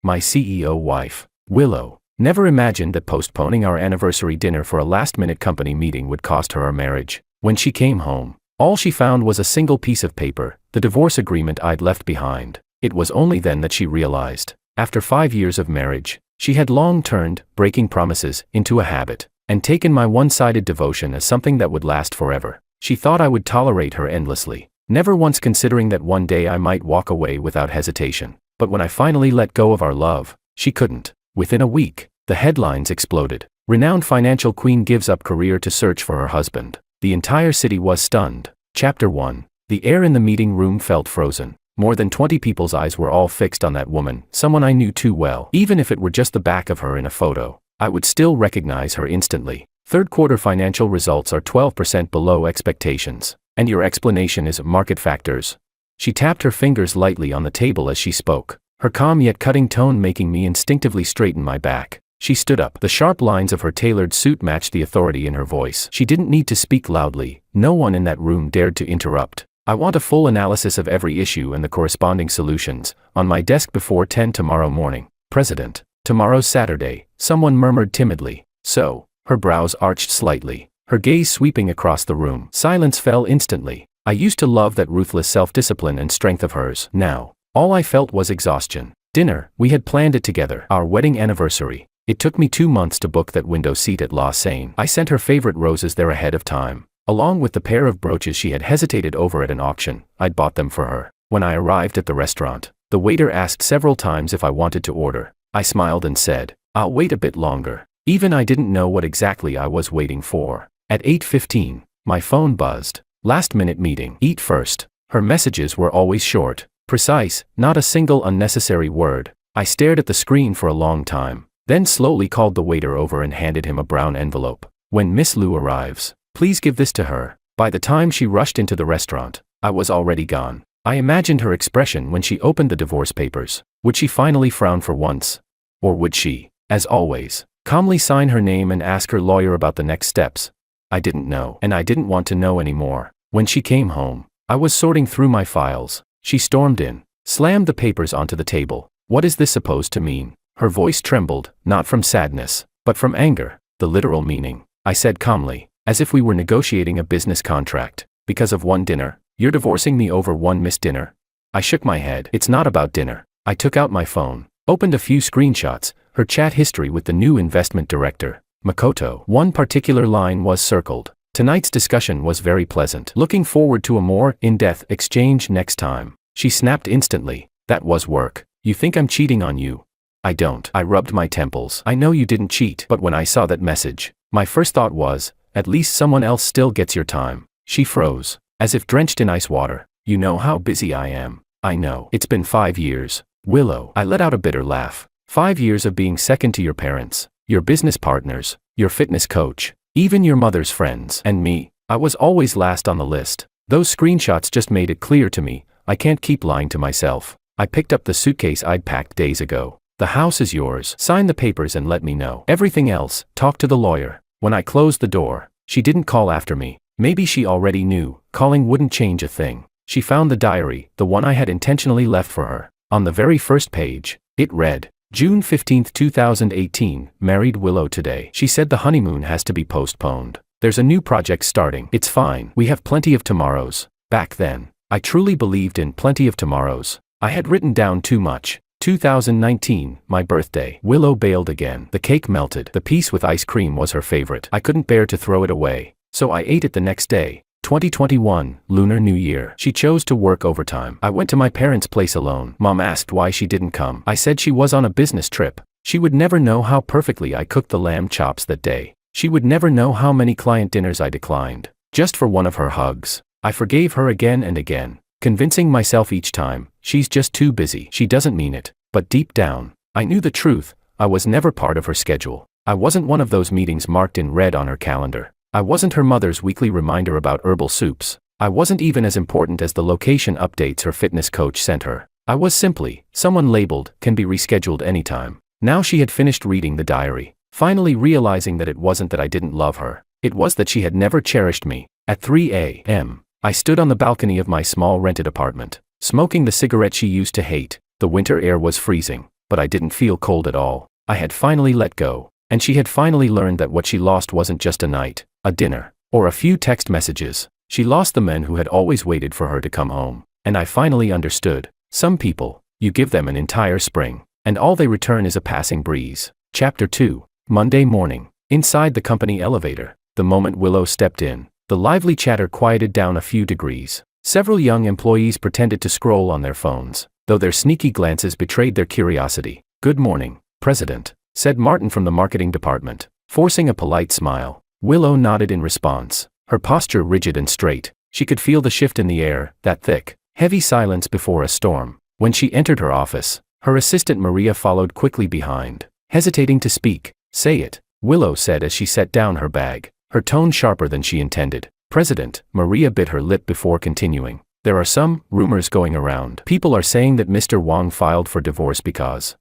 my CEO wife, Willow. Never imagined that postponing our anniversary dinner for a last-minute company meeting would cost her our marriage. When she came home, all she found was a single piece of paper, the divorce agreement I'd left behind. It was only then that she realized, after 5 years of marriage, she had long turned breaking promises into a habit, and taken my one-sided devotion as something that would last forever. She thought I would tolerate her endlessly, never once considering that one day I might walk away without hesitation. But when I finally let go of our love, she couldn't. Within a week, the headlines exploded. Renowned financial queen gives up career to search for her husband. The entire city was stunned. Chapter 1. The air in the meeting room felt frozen. More than 20 people's eyes were all fixed on that woman, someone I knew too well. Even if it were just the back of her in a photo, I would still recognize her instantly. Third quarter financial results are 12% below expectations. And your explanation is market factors. She tapped her fingers lightly on the table as she spoke, her calm yet cutting tone making me instinctively straighten my back. She stood up. The sharp lines of her tailored suit matched the authority in her voice. She didn't need to speak loudly. No one in that room dared to interrupt. I want a full analysis of every issue and the corresponding solutions, on my desk before 10 tomorrow morning. President. Tomorrow's Saturday, someone murmured timidly. So, her brows arched slightly, her gaze sweeping across the room. Silence fell instantly. I used to love that ruthless self-discipline and strength of hers. Now, all I felt was exhaustion. Dinner, we had planned it together. Our wedding anniversary. It took me 2 months to book that window seat at La Seine. I sent her favorite roses there ahead of time, along with the pair of brooches she had hesitated over at an auction. I'd bought them for her. When I arrived at the restaurant, the waiter asked several times if I wanted to order. I smiled and said, "I'll wait a bit longer." Even I didn't know what exactly I was waiting for. At 8:15, my phone buzzed. Last-minute meeting. Eat first. Her messages were always short, precise, not a single unnecessary word. I stared at the screen for a long time, then slowly called the waiter over and handed him a brown envelope. "When Miss Liu arrives, please give this to her." By the time she rushed into the restaurant, I was already gone. I imagined her expression when she opened the divorce papers. Would she finally frown for once? Or would she, as always, calmly sign her name and ask her lawyer about the next steps? I didn't know, and I didn't want to know anymore. When she came home, I was sorting through my files. She stormed in, slammed the papers onto the table. "What is this supposed to mean?" Her voice trembled, not from sadness, but from anger. "The literal meaning," I said calmly, as if we were negotiating a business contract. "Because of one dinner, you're divorcing me over one missed dinner?" I shook my head. "It's not about dinner." I took out my phone, opened a few screenshots, her chat history with the new investment director, Makoto. One particular line was circled. "Tonight's discussion was very pleasant. Looking forward to a more in-depth exchange next time." She snapped instantly. "That was work. You think I'm cheating on you?" "I don't." I rubbed my temples. "I know you didn't cheat." But when I saw that message, my first thought was, at least someone else still gets your time. She froze, as if drenched in ice water. "You know how busy I am." "I know. It's been 5 years. Willow." I let out a bitter laugh. 5 years of being second to your parents, your business partners, your fitness coach, even your mother's friends. And me, I was always last on the list. Those screenshots just made it clear to me, I can't keep lying to myself. I picked up the suitcase I'd packed days ago. "The house is yours. Sign the papers and let me know. Everything else, talk to the lawyer." When I closed the door, she didn't call after me. Maybe she already knew, calling wouldn't change a thing. She found the diary, the one I had intentionally left for her. On the very first page, it read, June 15, 2018, married Willow today. She said the honeymoon has to be postponed. There's a new project starting. It's fine. We have plenty of tomorrows. Back then, I truly believed in plenty of tomorrows. I had written down too much. 2019, my birthday. Willow bailed again. The cake melted. The piece with ice cream was her favorite. I couldn't bear to throw it away, so I ate it the next day. 2021, Lunar New Year. She chose to work overtime. I went to my parents' place alone. Mom asked why she didn't come. I said she was on a business trip. She would never know how perfectly I cooked the lamb chops that day. She would never know how many client dinners I declined, just for one of her hugs. I forgave her again and again, convincing myself each time, she's just too busy. She doesn't mean it. But deep down, I knew the truth. I was never part of her schedule. I wasn't one of those meetings marked in red on her calendar. I wasn't her mother's weekly reminder about herbal soups. I wasn't even as important as the location updates her fitness coach sent her. I was simply someone labeled, can be rescheduled anytime. Now she had finished reading the diary, finally realizing that it wasn't that I didn't love her. It was that she had never cherished me. At 3 a.m., I stood on the balcony of my small rented apartment, smoking the cigarette she used to hate. The winter air was freezing. but I didn't feel cold at all. I had finally let go, and she had finally learned that what she lost wasn't just a night, a dinner, or a few text messages. She lost the men who had always waited for her to come home. And I finally understood. Some people, you give them an entire spring, and all they return is a passing breeze. Chapter 2. Monday morning. Inside the company elevator, the moment Willow stepped in, the lively chatter quieted down a few degrees. Several young employees pretended to scroll on their phones, though their sneaky glances betrayed their curiosity. "Good morning, President," said Martin from the marketing department, forcing a polite smile. Willow nodded in response, her posture rigid and straight. She could feel the shift in the air, that thick, heavy silence before a storm. When she entered her office, her assistant Maria followed quickly behind, hesitating to speak. "Say it," Willow said as she set down her bag, her tone sharper than she intended. "President," Maria bit her lip before continuing. "There are some rumors going around. People are saying that Mr. Wang filed for divorce because,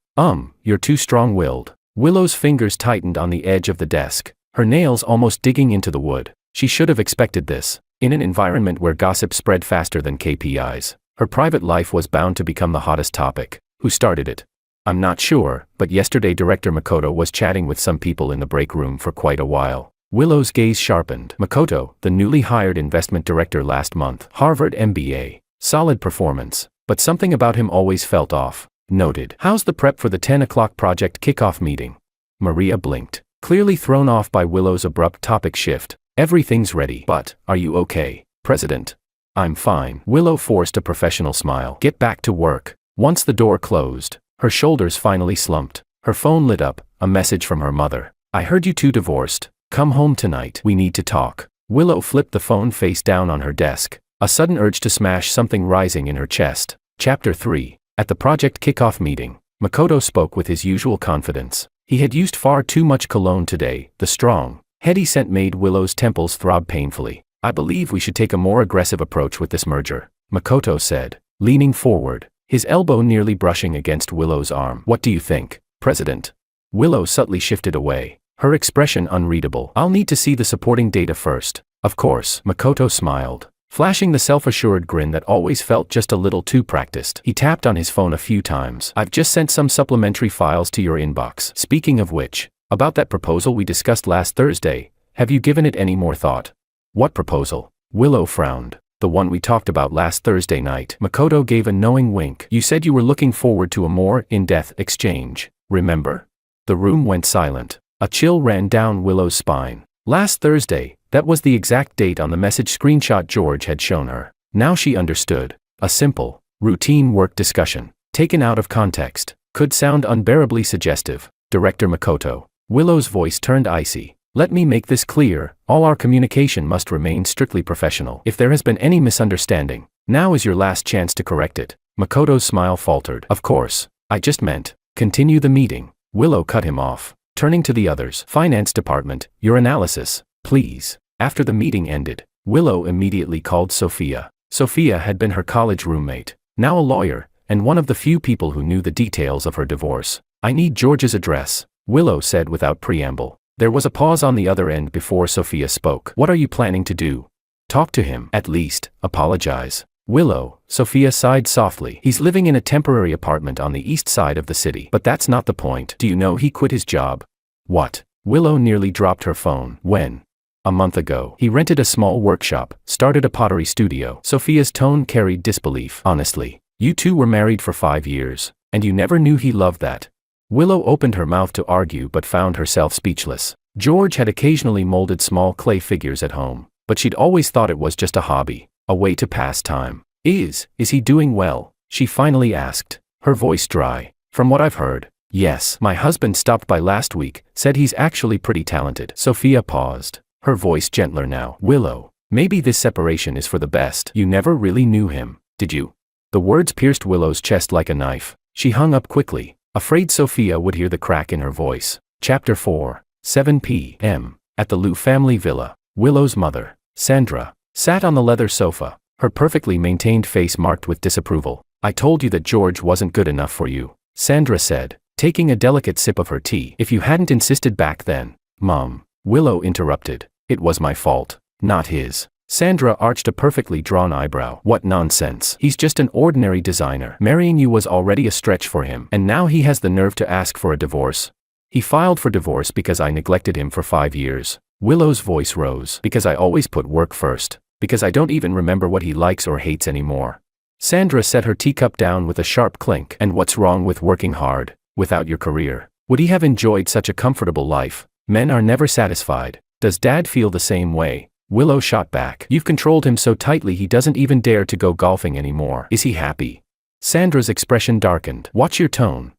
you're too strong-willed." Willow's fingers tightened on the edge of the desk, her nails almost digging into the wood. She should have expected this. In an environment where gossip spread faster than KPIs, her private life was bound to become the hottest topic. Who started it? "I'm not sure, but yesterday Director Makoto was chatting with some people in the break room for quite a while." Willow's gaze sharpened. Makoto, the newly hired investment director last month, Harvard MBA. Solid performance, but something about him always felt off. Noted. "How's the prep for the 10 o'clock project kickoff meeting?" Maria blinked, clearly thrown off by Willow's abrupt topic shift. "Everything's ready. But, are you okay, President?" "I'm fine." Willow forced a professional smile. "Get back to work." Once the door closed, her shoulders finally slumped. Her phone lit up, a message from her mother. "I heard you two divorced. Come home tonight. We need to talk." Willow flipped the phone face down on her desk, a sudden urge to smash something rising in her chest. Chapter 3. At the project kickoff meeting, Makoto spoke with his usual confidence. He had used far too much cologne today. The strong, heady scent made Willow's temples throb painfully. "I believe we should take a more aggressive approach with this merger," Makoto said, leaning forward, his elbow nearly brushing against Willow's arm. "What do you think, President?" Willow subtly shifted away, her expression unreadable. "I'll need to see the supporting data first." "Of course," Makoto smiled, flashing the self-assured grin that always felt just a little too practiced. He tapped on his phone a few times. "I've just sent some supplementary files to your inbox. Speaking of which, about that proposal we discussed last Thursday, have you given it any more thought?" "What proposal?" Willow frowned. "The one we talked about last Thursday night." Makoto gave a knowing wink. "You said you were looking forward to a more in-depth exchange, remember?" The room went silent. A chill ran down Willow's spine. Last Thursday, that was the exact date on the message screenshot George had shown her. Now she understood. A simple, routine work discussion, taken out of context, could sound unbearably suggestive. "Director Makoto." Willow's voice turned icy. "Let me make this clear, all our communication must remain strictly professional. If there has been any misunderstanding, now is your last chance to correct it." Makoto's smile faltered. "Of course, I just meant, continue the meeting." Willow cut him off, turning to the others. "Finance department, your analysis, please." After the meeting ended, Willow immediately called Sophia. Sophia had been her college roommate, now a lawyer, and one of the few people who knew the details of her divorce. "I need George's address," Willow said without preamble. There was a pause on the other end before Sophia spoke. "What are you planning to do?" "Talk to him. At least, apologize." "Willow," Sophia sighed softly. "He's living in a temporary apartment on the east side of the city. But that's not the point. Do you know he quit his job?" "What?" Willow nearly dropped her phone. "When?" "A month ago. He rented a small workshop, started a pottery studio." Sophia's tone carried disbelief. "Honestly, you two were married for 5 years, and you never knew he loved that?" Willow opened her mouth to argue but found herself speechless. George had occasionally molded small clay figures at home, but she'd always thought it was just a hobby, a way to pass time. Is he doing well?" she finally asked, her voice dry. "From what I've heard, yes. My husband stopped by last week, said he's actually pretty talented." Sophia paused, her voice gentler now. "Willow, maybe this separation is for the best. You never really knew him, did you?" The words pierced Willow's chest like a knife. She hung up quickly, afraid Sophia would hear the crack in her voice. Chapter 4. 7 p.m. At the Liu family villa, Willow's mother, Sandra, sat on the leather sofa, her perfectly maintained face marked with disapproval. "I told you that George wasn't good enough for you," Sandra said, taking a delicate sip of her tea. "If you hadn't insisted back then." "Mom," Willow interrupted, "it was my fault, not his." Sandra arched a perfectly drawn eyebrow. What nonsense. He's just an ordinary designer. Marrying you was already a stretch for him, and now he has the nerve to ask for a divorce. He filed for divorce because I neglected him for 5 years. Willow's voice rose. Because I always put work first. Because I don't even remember what he likes or hates anymore. Sandra set her teacup down with a sharp clink. And what's wrong with working hard, without your career? Would he have enjoyed such a comfortable life? Men are never satisfied. Does Dad feel the same way? Willow shot back. You've controlled him so tightly he doesn't even dare to go golfing anymore. Is he happy? Sandra's expression darkened. Watch your tone.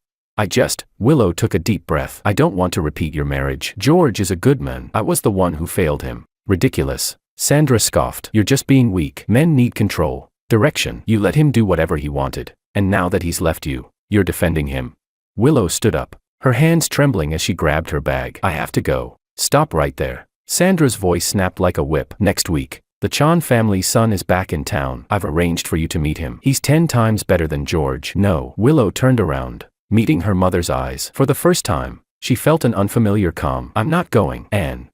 Willow took a deep breath. I don't want to repeat your marriage. George is a good man. I was the one who failed him. Ridiculous. Sandra scoffed. You're just being weak. Men need control, direction. You let him do whatever he wanted. And now that he's left you, you're defending him. Willow stood up, her hands trembling as she grabbed her bag. I have to go. Stop right there. Sandra's voice snapped like a whip. Next week, the Chan family's son is back in town. I've arranged for you to meet him. He's 10 times better than George. No. Willow turned around, meeting her mother's eyes. For the first time, she felt an unfamiliar calm. I'm not going, Anne.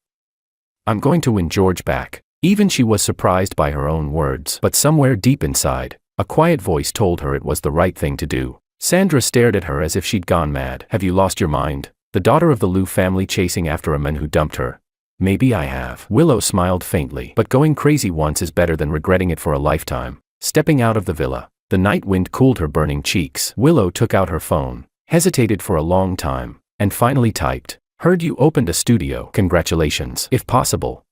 I'm going to win George back. Even she was surprised by her own words. But somewhere deep inside, a quiet voice told her it was the right thing to do. Sandra stared at her as if she'd gone mad. Have you lost your mind? The daughter of the Liu family chasing after a man who dumped her? Maybe I have. Willow smiled faintly. But going crazy once is better than regretting it for a lifetime. Stepping out of the villa, the night wind cooled her burning cheeks. Willow took out her phone, hesitated for a long time, and finally typed. Heard you opened a studio. Congratulations. If possible,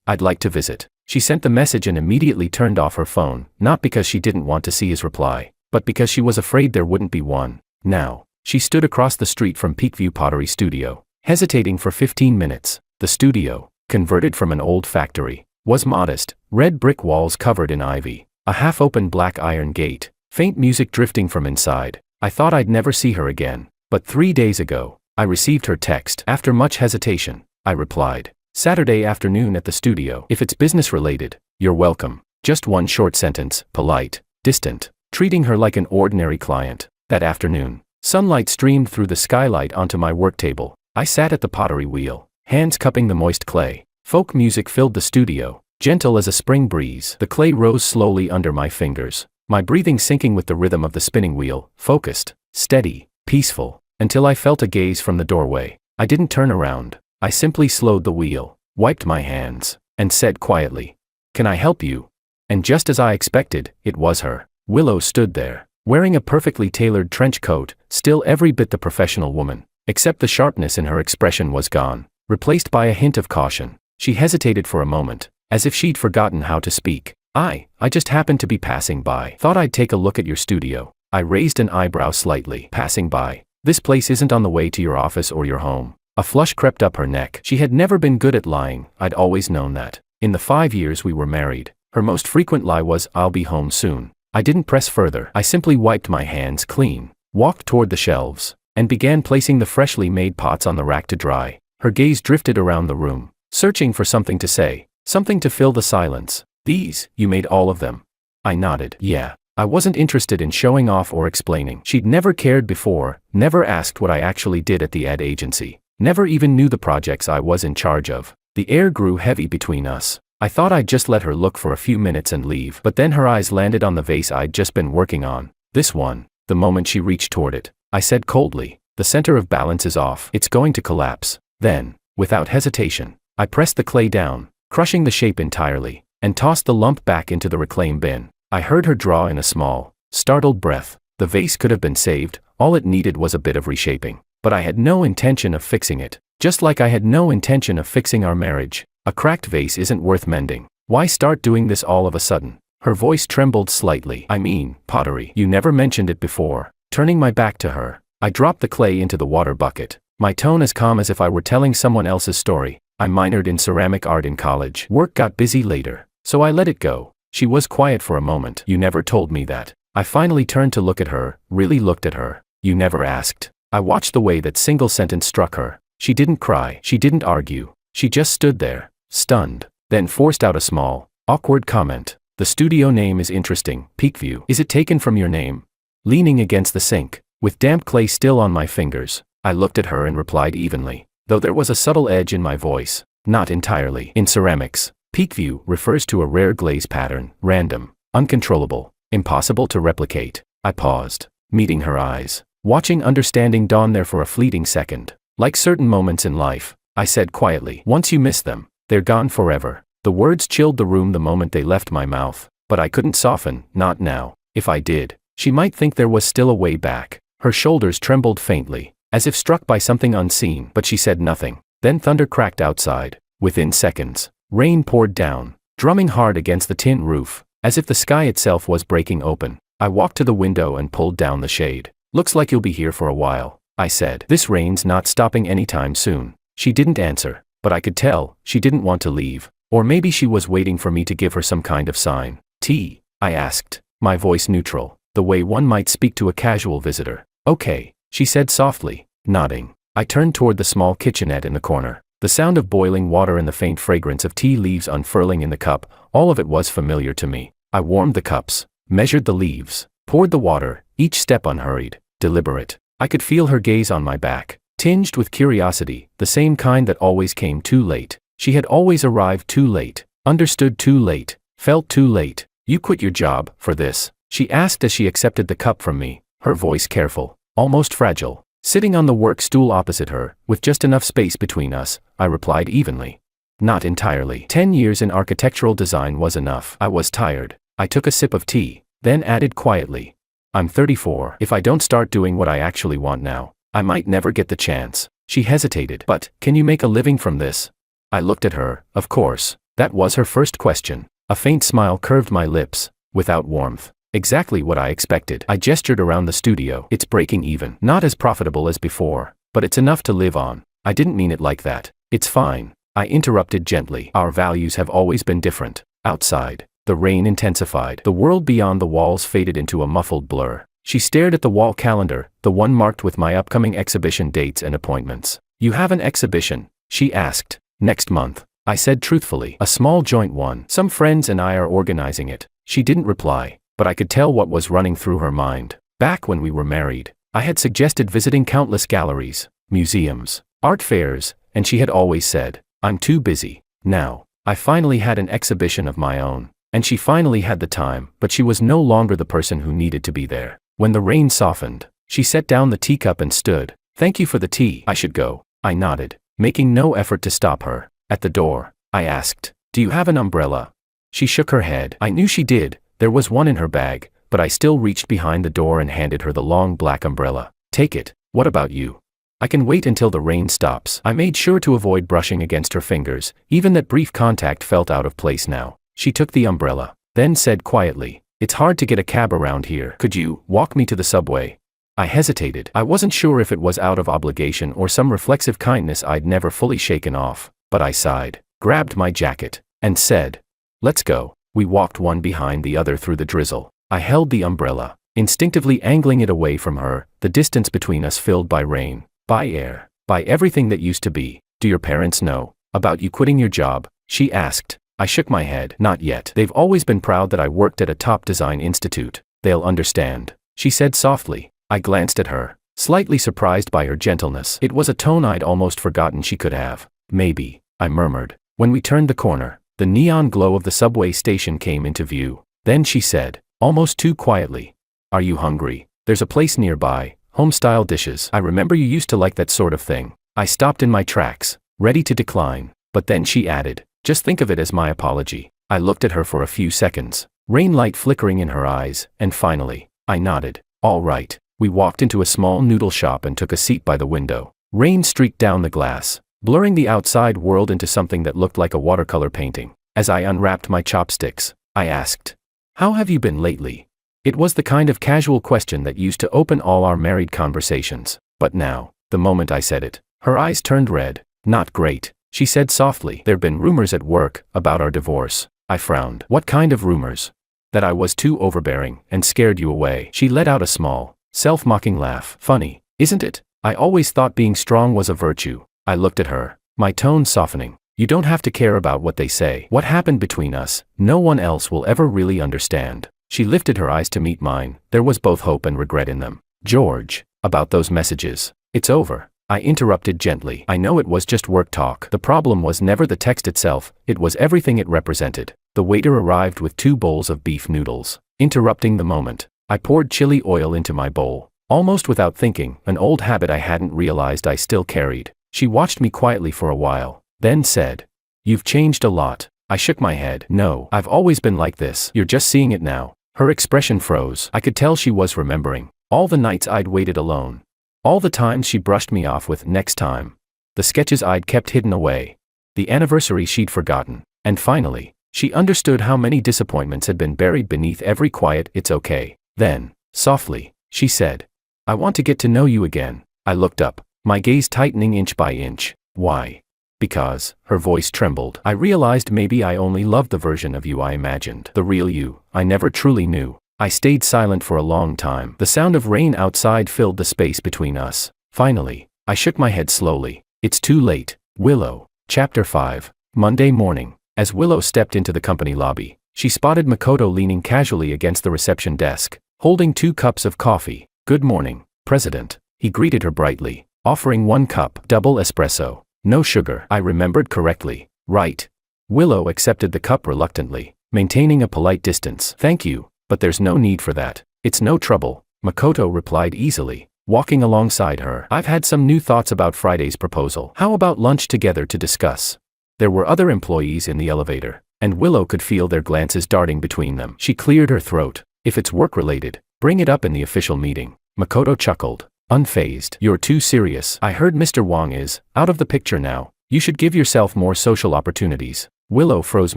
I'd like to visit. She sent the message and immediately turned off her phone, not because she didn't want to see his reply, but because she was afraid there wouldn't be one. Now, she stood across the street from Peakview Pottery Studio, hesitating for 15 minutes. The studio, converted from an old factory, was modest, red brick walls covered in ivy, a half-open black iron gate, faint music drifting from inside. I thought I'd never see her again, but 3 days ago, I received her text. After much hesitation, I replied. Saturday afternoon at the studio. If it's business-related, you're welcome. Just one short sentence, polite, distant, treating her like an ordinary client. That afternoon, sunlight streamed through the skylight onto my work table. I sat at the pottery wheel, hands cupping the moist clay. Folk music filled the studio, gentle as a spring breeze. The clay rose slowly under my fingers, my breathing syncing with the rhythm of the spinning wheel, focused, steady, peaceful, until I felt a gaze from the doorway. I didn't turn around. I simply slowed the wheel, wiped my hands, and said quietly, "Can I help you?" And just as I expected, it was her. Willow stood there, wearing a perfectly tailored trench coat, still every bit the professional woman, except the sharpness in her expression was gone, replaced by a hint of caution. She hesitated for a moment, as if she'd forgotten how to speak. I just happened to be passing by. Thought I'd take a look at your studio." I raised an eyebrow slightly. Passing by. This place isn't on the way to your office or your home. A flush crept up her neck. She had never been good at lying. I'd always known that. In the 5 years we were married, her most frequent lie was, "I'll be home soon." I didn't press further. I simply wiped my hands clean, walked toward the shelves, and began placing the freshly made pots on the rack to dry. Her gaze drifted around the room, searching for something to say, something to fill the silence. "These, you made all of them?" I nodded. Yeah. I wasn't interested in showing off or explaining. She'd never cared before, never asked what I actually did at the ad agency. Never even knew the projects I was in charge of. The air grew heavy between us. I thought I'd just let her look for a few minutes and leave. But then her eyes landed on the vase I'd just been working on. This one. The moment she reached toward it, I said coldly, "The center of balance is off. It's going to collapse." Then, without hesitation, I pressed the clay down, crushing the shape entirely, and tossed the lump back into the reclaim bin. I heard her draw in a small, startled breath. The vase could have been saved. All it needed was a bit of reshaping. But I had no intention of fixing it, just like I had no intention of fixing our marriage. A cracked vase isn't worth mending. Why start doing this all of a sudden? Her voice trembled slightly. I mean, pottery. You never mentioned it before. Turning my back to her, I dropped the clay into the water bucket, my tone as calm as if I were telling someone else's story. I minored in ceramic art in college. Work got busy later, so I let it go. She was quiet for a moment. You never told me that. I finally turned to look at her, really looked at her. You never asked. I watched the way that single sentence struck her. She didn't cry. She didn't argue. She just stood there, stunned, then forced out a small, awkward comment. The studio name is interesting. Peakview. Is it taken from your name? Leaning against the sink, with damp clay still on my fingers, I looked at her and replied evenly, though there was a subtle edge in my voice. Not entirely. In ceramics, Peak view refers to a rare glaze pattern, random, uncontrollable, impossible to replicate. I paused, meeting her eyes, watching understanding dawn there for a fleeting second. Like certain moments in life, I said quietly, once you miss them, they're gone forever. The words chilled the room the moment they left my mouth, but I couldn't soften, not now. If I did, she might think there was still a way back. Her shoulders trembled faintly, as if struck by something unseen, but she said nothing. Then thunder cracked outside. Within seconds, rain poured down, drumming hard against the tin roof, as if the sky itself was breaking open. I walked to the window and pulled down the shade. Looks like you'll be here for a while, I said. This rain's not stopping anytime soon. She didn't answer, but I could tell she didn't want to leave. Or maybe she was waiting for me to give her some kind of sign. Tea? I asked, my voice neutral, the way one might speak to a casual visitor. Okay, she said softly, nodding. I turned toward the small kitchenette in the corner. The sound of boiling water and the faint fragrance of tea leaves unfurling in the cup, all of it was familiar to me. I warmed the cups, measured the leaves, poured the water, each step unhurried, deliberate. I could feel her gaze on my back, tinged with curiosity, the same kind that always came too late. She had always arrived too late, understood too late, felt too late. You quit your job for this? She asked as she accepted the cup from me, her voice careful, almost fragile. Sitting on the work stool opposite her, with just enough space between us, I replied evenly. Not entirely. 10 years in architectural design was enough. I was tired. I took a sip of tea, then added quietly. I'm 34. If I don't start doing what I actually want now, I might never get the chance. She hesitated. But, can you make a living from this? I looked at her, of course. That was her first question. A faint smile curved my lips, without warmth. Exactly what I expected. I gestured around the studio. It's breaking even. Not as profitable as before, but it's enough to live on. I didn't mean it like that. It's fine. I interrupted gently. Our values have always been different. Outside, the rain intensified. The world beyond the walls faded into a muffled blur. She stared at the wall calendar, the one marked with my upcoming exhibition dates and appointments. You have an exhibition? She asked. Next month, I said truthfully. A small joint one. Some friends and I are organizing it. She didn't reply, but I could tell what was running through her mind. Back when we were married, I had suggested visiting countless galleries, museums, art fairs, and she had always said, I'm too busy. Now, I finally had an exhibition of my own, and she finally had the time, but she was no longer the person who needed to be there. When the rain softened, she set down the teacup and stood. Thank you for the tea. I should go. I nodded, making no effort to stop her. At the door, I asked, do you have an umbrella? She shook her head. I knew she did. There was one in her bag, but I still reached behind the door and handed her the long black umbrella. Take it. What about you? I can wait until the rain stops. I made sure to avoid brushing against her fingers. Even that brief contact felt out of place now. She took the umbrella, then said quietly, it's hard to get a cab around here. Could you walk me to the subway? I hesitated. I wasn't sure if it was out of obligation or some reflexive kindness I'd never fully shaken off, but I sighed, grabbed my jacket, and said, let's go. We walked one behind the other through the drizzle. I held the umbrella, instinctively angling it away from her, the distance between us filled by rain, by air, by everything that used to be. Do your parents know about you quitting your job? She asked. I shook my head. Not yet. They've always been proud that I worked at a top design institute. They'll understand, she said softly. I glanced at her, slightly surprised by her gentleness. It was a tone I'd almost forgotten she could have. Maybe, I murmured. When we turned the corner, the neon glow of the subway station came into view. Then she said, almost too quietly, are you hungry? There's a place nearby, home-style dishes. I remember you used to like that sort of thing. I stopped in my tracks, ready to decline, but then she added, just think of it as my apology. I looked at her for a few seconds, rain light flickering in her eyes, and finally, I nodded. All right. We walked into a small noodle shop and took a seat by the window. Rain streaked down the glass, blurring the outside world into something that looked like a watercolor painting. As I unwrapped my chopsticks, I asked, how have you been lately? It was the kind of casual question that used to open all our married conversations. But now, the moment I said it, her eyes turned red. Not great, she said softly. There've been rumors at work about our divorce. I frowned. What kind of rumors? That I was too overbearing and scared you away. She let out a small, self-mocking laugh. Funny, isn't it? I always thought being strong was a virtue. I looked at her, my tone softening. You don't have to care about what they say. What happened between us, no one else will ever really understand. She lifted her eyes to meet mine. There was both hope and regret in them. George, about those messages. It's over. I interrupted gently. I know it was just work talk. The problem was never the text itself, it was everything it represented. The waiter arrived with 2 bowls of beef noodles. Interrupting the moment, I poured chili oil into my bowl. Almost without thinking, an old habit I hadn't realized I still carried. She watched me quietly for a while, then said, "You've changed a lot." I shook my head. "No, I've always been like this. You're just seeing it now." Her expression froze. I could tell she was remembering. All the nights I'd waited alone. All the times she brushed me off with "next time." The sketches I'd kept hidden away. The anniversary she'd forgotten. And finally, she understood how many disappointments had been buried beneath every quiet "it's okay." Then, softly, she said, "I want to get to know you again." I looked up, my gaze tightening inch by inch. "Why?" "Because," her voice trembled, "I realized maybe I only loved the version of you I imagined. The real you, I never truly knew." I stayed silent for a long time. The sound of rain outside filled the space between us. Finally, I shook my head slowly. "It's too late, Willow." Chapter 5. Monday morning. As Willow stepped into the company lobby, she spotted Makoto leaning casually against the reception desk, holding 2 cups of coffee. "Good morning, President." He greeted her brightly, offering 1 cup, double espresso. "No sugar." I remembered correctly. Right. Willow accepted the cup reluctantly, maintaining a polite distance. "Thank you, but there's no need for that." "It's no trouble," Makoto replied easily, walking alongside her. "I've had some new thoughts about Friday's proposal. How about lunch together to discuss?" There were other employees in the elevator, and Willow could feel their glances darting between them. She cleared her throat. "If it's work-related, bring it up in the official meeting." Makoto chuckled, unfazed. "You're too serious. I heard Mr. Wong is out of the picture now. You should give yourself more social opportunities." Willow froze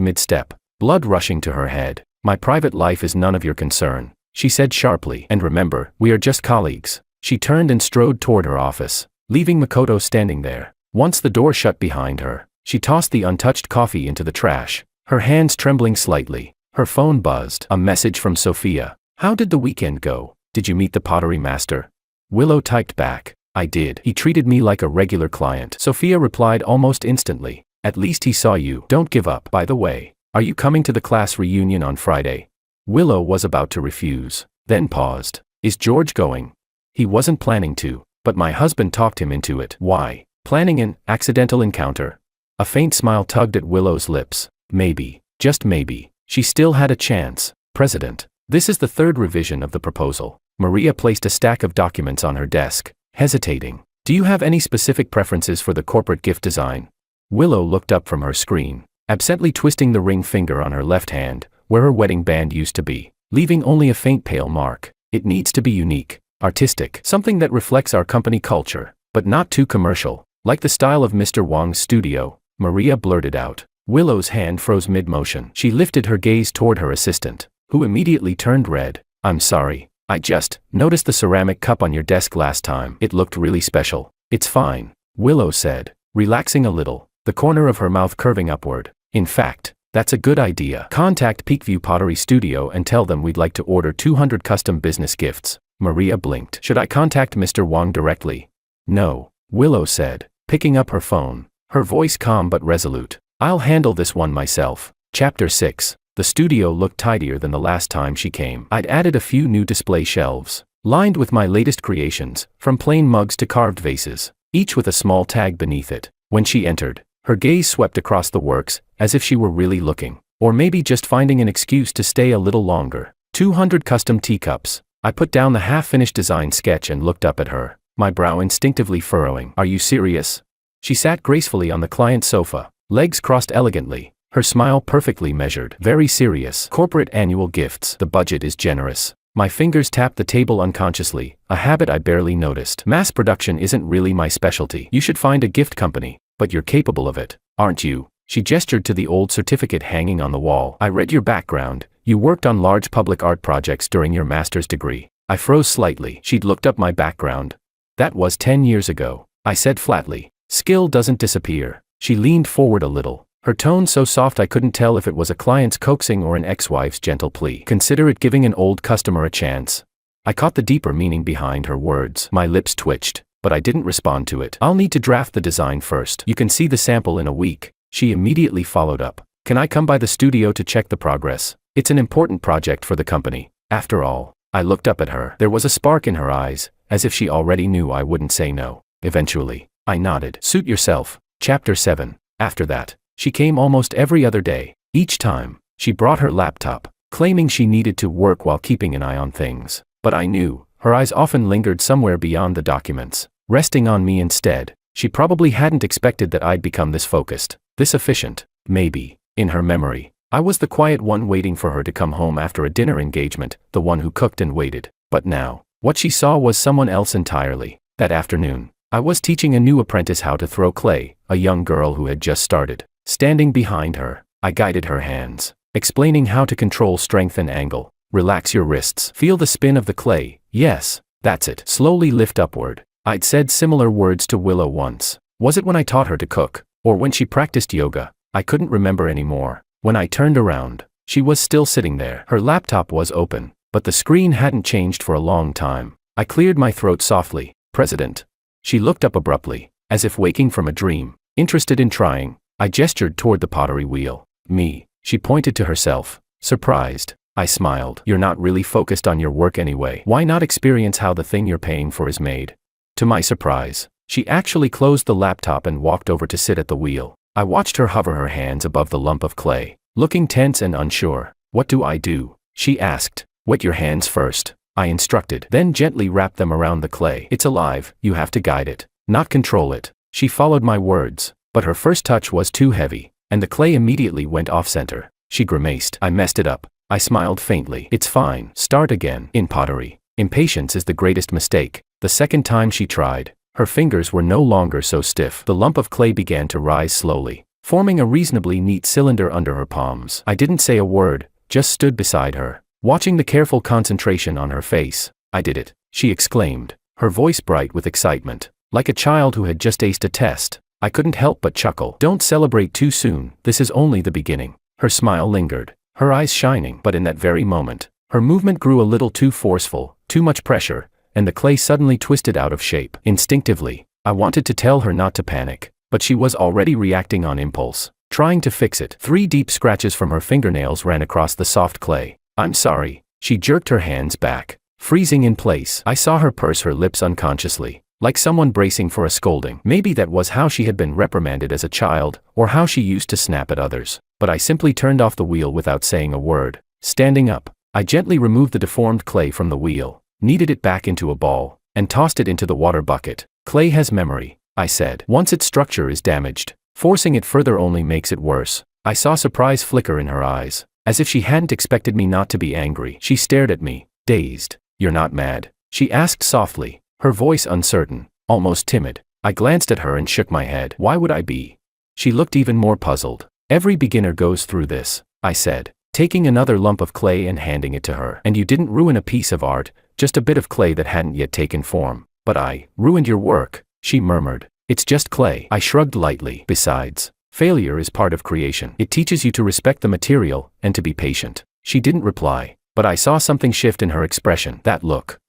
mid-step, blood rushing to her head. "My private life is none of your concern," she said sharply. "And remember, we are just colleagues." She turned and strode toward her office, leaving Makoto standing there. Once the door shut behind her, she tossed the untouched coffee into the trash, her hands trembling slightly. Her phone buzzed. A message from Sophia. "How did the weekend go? Did you meet the pottery master?" Willow typed back, "I did. He treated me like a regular client." Sophia replied almost instantly, "At least he saw you. Don't give up. By the way, are you coming to the class reunion on Friday?" Willow was about to refuse, then paused. "Is George going?" "He wasn't planning to, but my husband talked him into it." "Why?" "Planning an accidental encounter." A faint smile tugged at Willow's lips. Maybe, just maybe, she still had a chance. "President, this is the 3rd revision of the proposal." Maria placed a stack of documents on her desk, hesitating. "Do you have any specific preferences for the corporate gift design?" Willow looked up from her screen, absently twisting the ring finger on her left hand, where her wedding band used to be, leaving only a faint pale mark. "It needs to be unique, artistic, something that reflects our company culture, but not too commercial, like the style of Mr. Wong's studio," Maria blurted out. Willow's hand froze mid-motion. She lifted her gaze toward her assistant, who immediately turned red. "I'm sorry. I just noticed the ceramic cup on your desk last time. It looked really special." "It's fine," Willow said, relaxing a little, the corner of her mouth curving upward. "In fact, that's a good idea. Contact Peakview Pottery Studio and tell them we'd like to order 200 custom business gifts." Maria blinked. "Should I contact Mr. Wong directly?" "No," Willow said, picking up her phone, her voice calm but resolute. "I'll handle this one myself." Chapter 6. The studio looked tidier than the last time she came. I'd added a few new display shelves, lined with my latest creations, from plain mugs to carved vases, each with a small tag beneath it. When she entered, her gaze swept across the works, as if she were really looking, or maybe just finding an excuse to stay a little longer. 200 custom teacups. I put down the half-finished design sketch and looked up at her, my brow instinctively furrowing. "Are you serious?" She sat gracefully on the client sofa, legs crossed elegantly, her smile perfectly measured. "Very serious. Corporate annual gifts. The budget is generous." My fingers tapped the table unconsciously, a habit I barely noticed. "Mass production isn't really my specialty. You should find a gift company, but you're capable of it, aren't you?" She gestured to the old certificate hanging on the wall. "I read your background. You worked on large public art projects during your master's degree." I froze slightly. She'd looked up my background. "That was 10 years ago," I said flatly. "Skill doesn't disappear." She leaned forward a little, her tone so soft I couldn't tell if it was a client's coaxing or an ex-wife's gentle plea. "Consider it giving an old customer a chance." I caught the deeper meaning behind her words. My lips twitched, but I didn't respond to it. "I'll need to draft the design first. You can see the sample in a week." She immediately followed up. "Can I come by the studio to check the progress? It's an important project for the company, after all." I looked up at her. There was a spark in her eyes, as if she already knew I wouldn't say no. eventually. I nodded. Suit yourself. Chapter 7. After that, she came almost every other day. Each time, she brought her laptop, claiming she needed to work while keeping an eye on things. But I knew, her eyes often lingered somewhere beyond the documents, resting on me instead. She probably hadn't expected that I'd become this focused, this efficient. Maybe, in her memory, I was the quiet one waiting for her to come home after a dinner engagement, the one who cooked and waited. But now, what she saw was someone else entirely. That afternoon, I was teaching a new apprentice how to throw clay, a young girl who had just started. Standing behind her, I guided her hands, explaining how to control strength and angle. Relax your wrists. Feel the spin of the clay. Yes, that's it. Slowly lift upward. I'd said similar words to Willow once. Was it when I taught her to cook, or when she practiced yoga? I couldn't remember anymore. When I turned around, she was still sitting there. Her laptop was open, but the screen hadn't changed for a long time. I cleared my throat softly. President. She looked up abruptly, as if waking from a dream. Interested in trying, I gestured toward the pottery wheel. Me. She pointed to herself. Surprised. I smiled. You're not really focused on your work anyway. Why not experience how the thing you're paying for is made? To my surprise, she actually closed the laptop and walked over to sit at the wheel. I watched her hover her hands above the lump of clay, looking tense and unsure. What do I do? She asked. Wet your hands first, I instructed. Then gently wrap them around the clay. It's alive, you have to guide it, not control it. She followed my words, but her first touch was too heavy, and the clay immediately went off-center. She grimaced. I messed it up. I smiled faintly. It's fine. Start again. In pottery, impatience is the greatest mistake. The second time she tried, her fingers were no longer so stiff. The lump of clay began to rise slowly, forming a reasonably neat cylinder under her palms. I didn't say a word, just stood beside her, watching the careful concentration on her face. I did it, she exclaimed, her voice bright with excitement, like a child who had just aced a test. I couldn't help but chuckle. Don't celebrate too soon, this is only the beginning. Her smile lingered, her eyes shining. But in that very moment, her movement grew a little too forceful, too much pressure, and the clay suddenly twisted out of shape. Instinctively, I wanted to tell her not to panic, but she was already reacting on impulse, trying to fix it. 3 deep scratches from her fingernails ran across the soft clay. I'm sorry. She jerked her hands back, freezing in place. I saw her purse her lips unconsciously, like someone bracing for a scolding. Maybe that was how she had been reprimanded as a child, or how she used to snap at others. But I simply turned off the wheel without saying a word. Standing up, I gently removed the deformed clay from the wheel, kneaded it back into a ball, and tossed it into the water bucket. Clay has memory, I said. Once its structure is damaged, forcing it further only makes it worse. I saw surprise flicker in her eyes, as if she hadn't expected me not to be angry. She stared at me, dazed. You're not mad? She asked softly, her voice uncertain, almost timid. I glanced at her and shook my head. Why would I be? She looked even more puzzled. Every beginner goes through this, I said, taking another lump of clay and handing it to her. And you didn't ruin a piece of art, just a bit of clay that hadn't yet taken form. But I ruined your work, she murmured. It's just clay. I shrugged lightly. Besides, failure is part of creation. It teaches you to respect the material, and to be patient. She didn't reply, but I saw something shift in her expression. That look.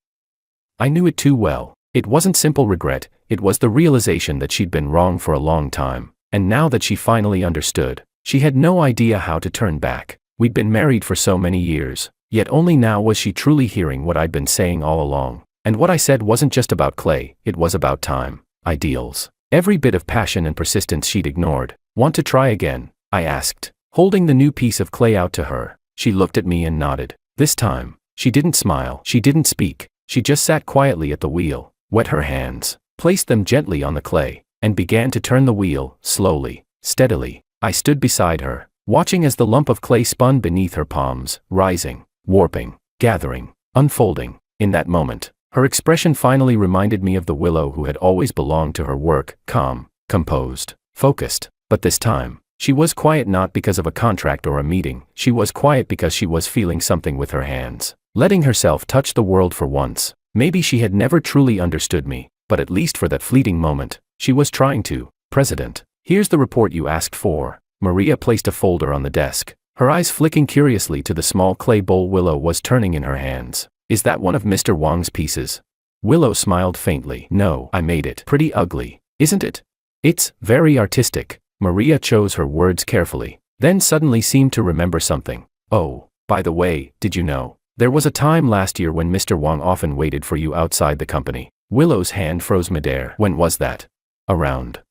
I knew it too well. It wasn't simple regret, it was the realization that she'd been wrong for a long time. And now that she finally understood, she had no idea how to turn back. We'd been married for so many years, yet only now was she truly hearing what I'd been saying all along. And what I said wasn't just about clay, it was about time, ideals, every bit of passion and persistence she'd ignored. Want to try again? I asked, holding the new piece of clay out to her. She looked at me and nodded. This time, she didn't smile, she didn't speak, she just sat quietly at the wheel, wet her hands, placed them gently on the clay, and began to turn the wheel, slowly, steadily. I stood beside her, watching as the lump of clay spun beneath her palms, rising, warping, gathering, unfolding. In that moment, her expression finally reminded me of the Willow who had always belonged to her work, calm, composed, focused. But this time, she was quiet not because of a contract or a meeting, she was quiet because she was feeling something with her hands, letting herself touch the world for once. Maybe she had never truly understood me, but at least for that fleeting moment, she was trying to. President, here's the report you asked for. Maria placed a folder on the desk, her eyes flicking curiously to the small clay bowl Willow was turning in her hands. Is that one of Mr. Wang's pieces? Willow smiled faintly. No, I made it. Pretty ugly, isn't it? It's very artistic. Maria chose her words carefully, then suddenly seemed to remember something. Oh, by the way, did you know? There was a time last year when Mr. Wang often waited for you outside the company. Willow's hand froze midair. When was that? Around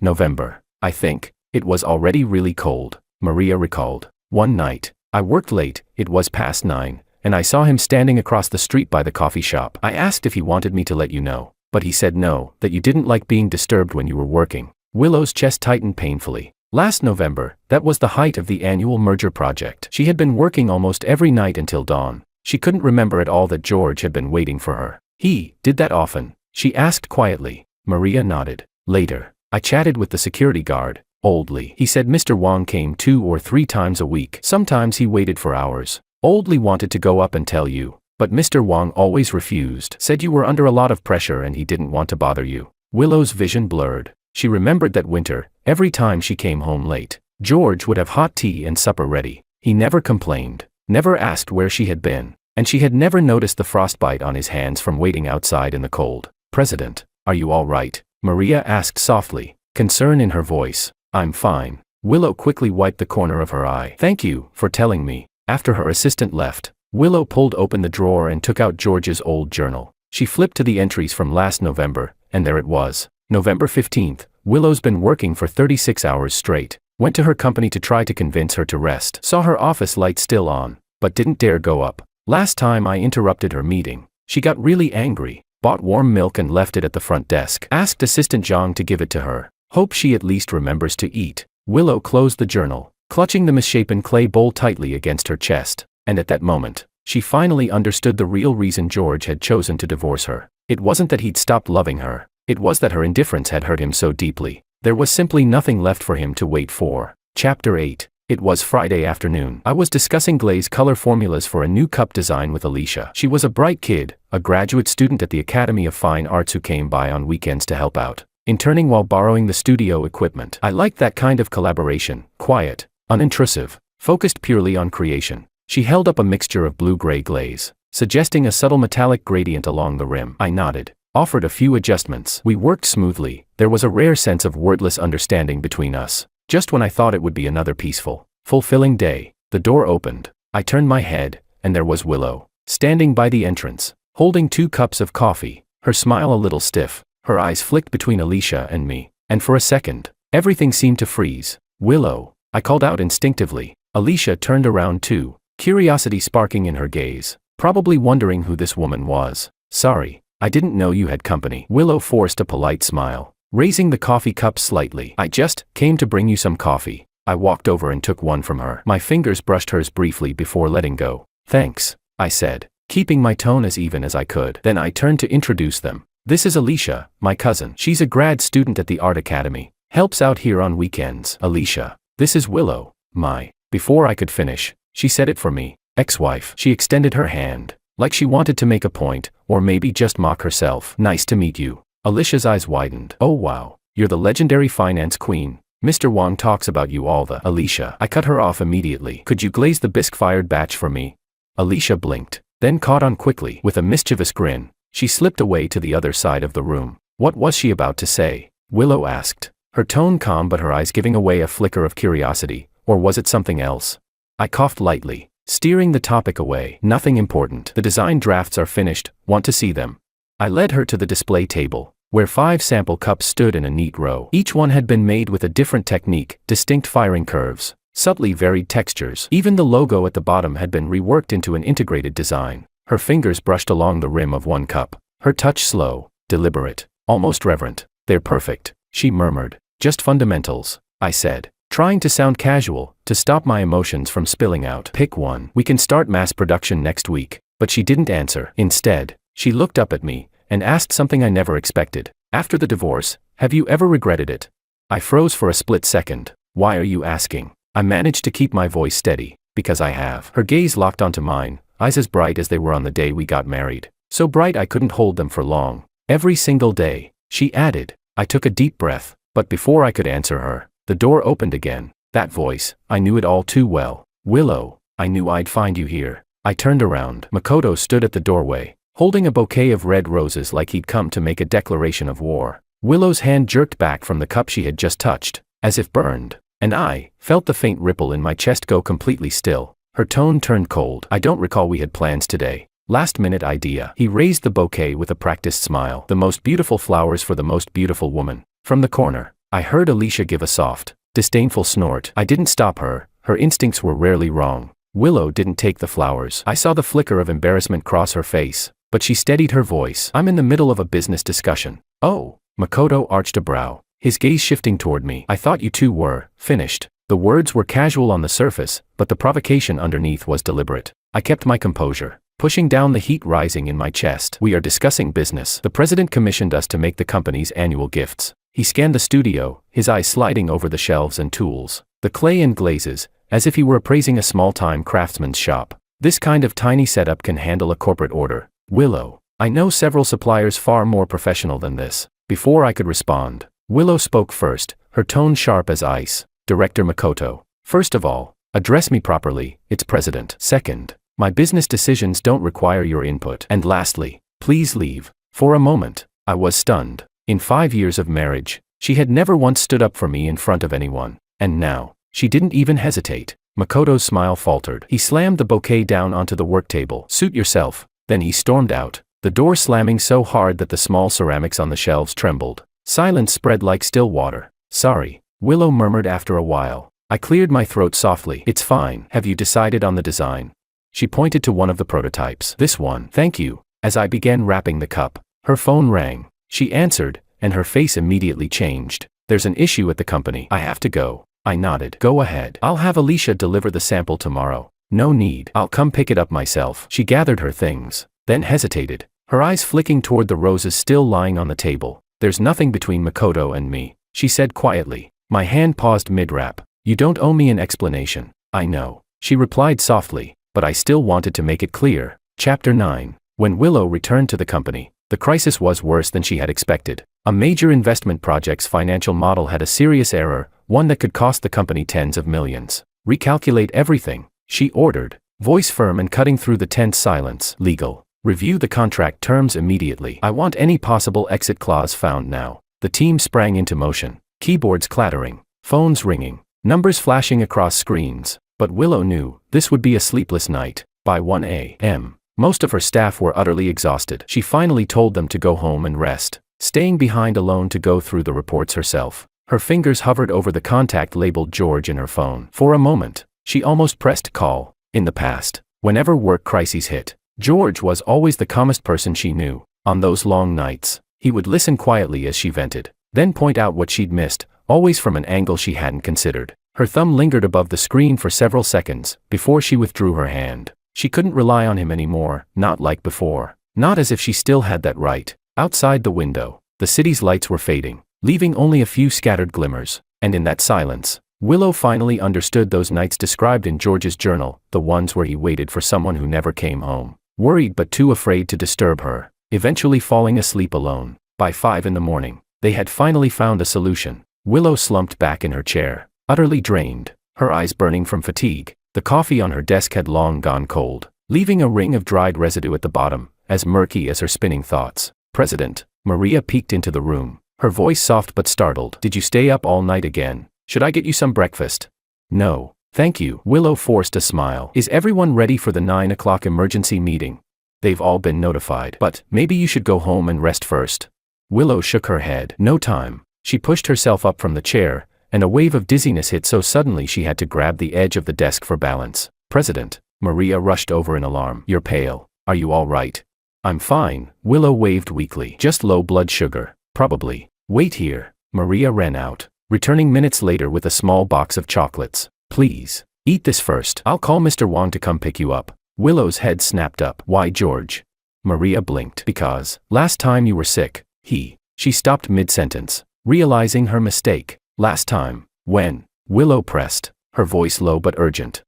November, I think. It was already really cold, Maria recalled. One night, I worked late, it was past 9, and I saw him standing across the street by the coffee shop. I asked if he wanted me to let you know, but he said no, that you didn't like being disturbed when you were working. Willow's chest tightened painfully. Last November, that was the height of the annual merger project. She had been working almost every night until dawn. She couldn't remember at all that George had been waiting for her. He did that often? She asked quietly. Maria nodded. Later, I chatted with the security guard. Oldley. He said Mr. Wong came 2 or 3 times a week. Sometimes he waited for hours. Oldley wanted to go up and tell you, but Mr. Wong always refused. Said you were under a lot of pressure and he didn't want to bother you. Willow's vision blurred. She remembered that winter, every time she came home late, George would have hot tea and supper ready. He never complained, never asked where she had been, and she had never noticed the frostbite on his hands from waiting outside in the cold. President, are you all right? Maria asked softly, concern in her voice. I'm fine. Willow quickly wiped the corner of her eye. Thank you for telling me. After her assistant left, Willow pulled open the drawer and took out George's old journal. She flipped to the entries from last November, and there it was. November 15th, Willow's been working for 36 hours straight. Went to her company to try to convince her to rest. Saw her office light still on, but didn't dare go up. Last time I interrupted her meeting, she got really angry. Bought warm milk and left it at the front desk. Asked Assistant Zhang to give it to her. Hope she at least remembers to eat. Willow closed the journal, clutching the misshapen clay bowl tightly against her chest, and at that moment, she finally understood the real reason George had chosen to divorce her. It wasn't that he'd stopped loving her, it was that her indifference had hurt him so deeply. There was simply nothing left for him to wait for. Chapter 8. It was Friday afternoon. I was discussing glaze color formulas for a new cup design with Alicia. She was a bright kid, a graduate student at the Academy of Fine Arts who came by on weekends to help out, interning while borrowing the studio equipment. I liked that kind of collaboration, quiet, unintrusive, focused purely on creation. She held up a mixture of blue-gray glaze, suggesting a subtle metallic gradient along the rim. I nodded, offered a few adjustments. We worked smoothly. There was a rare sense of wordless understanding between us. Just when I thought it would be another peaceful, fulfilling day, the door opened. I turned my head, and there was Willow, standing by the entrance, holding 2 cups of coffee, her smile a little stiff. Her eyes flicked between Alicia and me, and for a second, everything seemed to freeze. Willow, I called out instinctively. Alicia turned around too, curiosity sparking in her gaze, probably wondering who this woman was. Sorry, I didn't know you had company. Willow forced a polite smile, raising the coffee cup slightly. I just came to bring you some coffee. I walked over and took one from her. My fingers brushed hers briefly before letting go. Thanks, I said, keeping my tone as even as I could. Then I turned to introduce them. This is Alicia, my cousin. She's a grad student at the Art Academy. Helps out here on weekends. Alicia, this is Willow, my. Before I could finish, she said it for me. Ex-wife. She extended her hand, like she wanted to make a point, or maybe just mock herself. Nice to meet you. Alicia's eyes widened. Oh wow, you're the legendary finance queen. Mr. Wong talks about you all the. Alicia. I cut her off immediately. Could you glaze the bisque-fired batch for me? Alicia blinked, then caught on quickly. With a mischievous grin, she slipped away to the other side of the room. What was she about to say? Willow asked, her tone calm but her eyes giving away a flicker of curiosity, or was it something else? I coughed lightly, steering the topic away. Nothing important. The design drafts are finished, want to see them. I led her to the display table, where 5 sample cups stood in a neat row. Each one had been made with a different technique, distinct firing curves, subtly varied textures. Even the logo at the bottom had been reworked into an integrated design. Her fingers brushed along the rim of one cup, her touch slow, deliberate, almost reverent. They're perfect, she murmured. Just fundamentals, I said, trying to sound casual, to stop my emotions from spilling out. Pick one. We can start mass production next week. But she didn't answer. Instead, she looked up at me, and asked something I never expected. After the divorce, have you ever regretted it? I froze for a split second. Why are you asking? I managed to keep my voice steady. Because I have. Her gaze locked onto mine, eyes as bright as they were on the day we got married. So bright I couldn't hold them for long. Every single day, she added. I took a deep breath, but before I could answer her, the door opened again. That voice, I knew it all too well. Willow, I knew I'd find you here. I turned around. Makoto stood at the doorway, holding a bouquet of red roses like he'd come to make a declaration of war. Willow's hand jerked back from the cup she had just touched, as if burned, and I felt the faint ripple in my chest go completely still. Her tone turned cold. I don't recall we had plans today. Last-minute idea. He raised the bouquet with a practiced smile. The most beautiful flowers for the most beautiful woman. From the corner, I heard Alicia give a soft, disdainful snort. I didn't stop her. Her instincts were rarely wrong. Willow didn't take the flowers. I saw the flicker of embarrassment cross her face, but she steadied her voice. I'm in the middle of a business discussion. Oh. Makoto arched a brow, his gaze shifting toward me. I thought you two were finished. The words were casual on the surface, but the provocation underneath was deliberate. I kept my composure, pushing down the heat rising in my chest. We are discussing business. The president commissioned us to make the company's annual gifts. He scanned the studio, his eyes sliding over the shelves and tools, the clay and glazes, as if he were appraising a small-time craftsman's shop. This kind of tiny setup can handle a corporate order. Willow, I know several suppliers far more professional than this. Before I could respond, Willow spoke first, her tone sharp as ice. Director Makoto, first of all, address me properly, it's president. Second, my business decisions don't require your input. And lastly, please leave. For a moment, I was stunned. In 5 years of marriage, she had never once stood up for me in front of anyone. And now, she didn't even hesitate. Makoto's smile faltered. He slammed the bouquet down onto the work table. Suit yourself. Then he stormed out, the door slamming so hard that the small ceramics on the shelves trembled. Silence spread like still water. Sorry, Willow murmured after a while. I cleared my throat softly. It's fine. Have you decided on the design? She pointed to one of the prototypes. This one. Thank you. As I began wrapping the cup, her phone rang. She answered, and her face immediately changed. There's an issue at the company. I have to go. I nodded. Go ahead. I'll have Alicia deliver the sample tomorrow. No need. I'll come pick it up myself. She gathered her things, then hesitated, her eyes flicking toward the roses still lying on the table. There's nothing between Makoto and me, she said quietly. My hand paused mid-wrap. You don't owe me an explanation. I know, she replied softly, but I still wanted to make it clear. Chapter 9. When Willow returned to the company, the crisis was worse than she had expected. A major investment project's financial model had a serious error, one that could cost the company tens of millions. Recalculate everything, she ordered, voice firm and cutting through the tense silence. Legal. Review the contract terms immediately. I want any possible exit clause found now. The team sprang into motion, keyboards clattering, phones ringing, numbers flashing across screens. But Willow knew this would be a sleepless night. By 1 a.m., most of her staff were utterly exhausted. She finally told them to go home and rest, staying behind alone to go through the reports herself. Her fingers hovered over the contact labeled George in her phone. For a moment, she almost pressed call. In the past, whenever work crises hit, George was always the calmest person she knew. On those long nights, he would listen quietly as she vented, then point out what she'd missed, always from an angle she hadn't considered. Her thumb lingered above the screen for several seconds, before she withdrew her hand. She couldn't rely on him anymore, not like before. Not as if she still had that right. Outside the window, the city's lights were fading, leaving only a few scattered glimmers, and in that silence, Willow finally understood those nights described in George's journal, the ones where he waited for someone who never came home, worried but too afraid to disturb her, eventually falling asleep alone. By 5 in the morning, they had finally found a solution. Willow slumped back in her chair, utterly drained, her eyes burning from fatigue. The coffee on her desk had long gone cold, leaving a ring of dried residue at the bottom, as murky as her spinning thoughts. President, Maria peeked into the room, her voice soft but startled. Did you stay up all night again? Should I get you some breakfast? No, thank you. Willow forced a smile. Is everyone ready for the 9 o'clock emergency meeting? They've all been notified. But maybe you should go home and rest first. Willow shook her head. No time. She pushed herself up from the chair, and a wave of dizziness hit so suddenly she had to grab the edge of the desk for balance. President, Maria rushed over in alarm. You're pale. Are you all right? I'm fine, Willow waved weakly. Just low blood sugar, probably. Wait here. Maria ran out, returning minutes later with a small box of chocolates. Please, eat this first. I'll call Mr. Wong to come pick you up. Willow's head snapped up. Why George? Maria blinked. Because, last time you were sick, She stopped mid-sentence, realizing her mistake. Last time, when? Willow pressed, her voice low but urgent.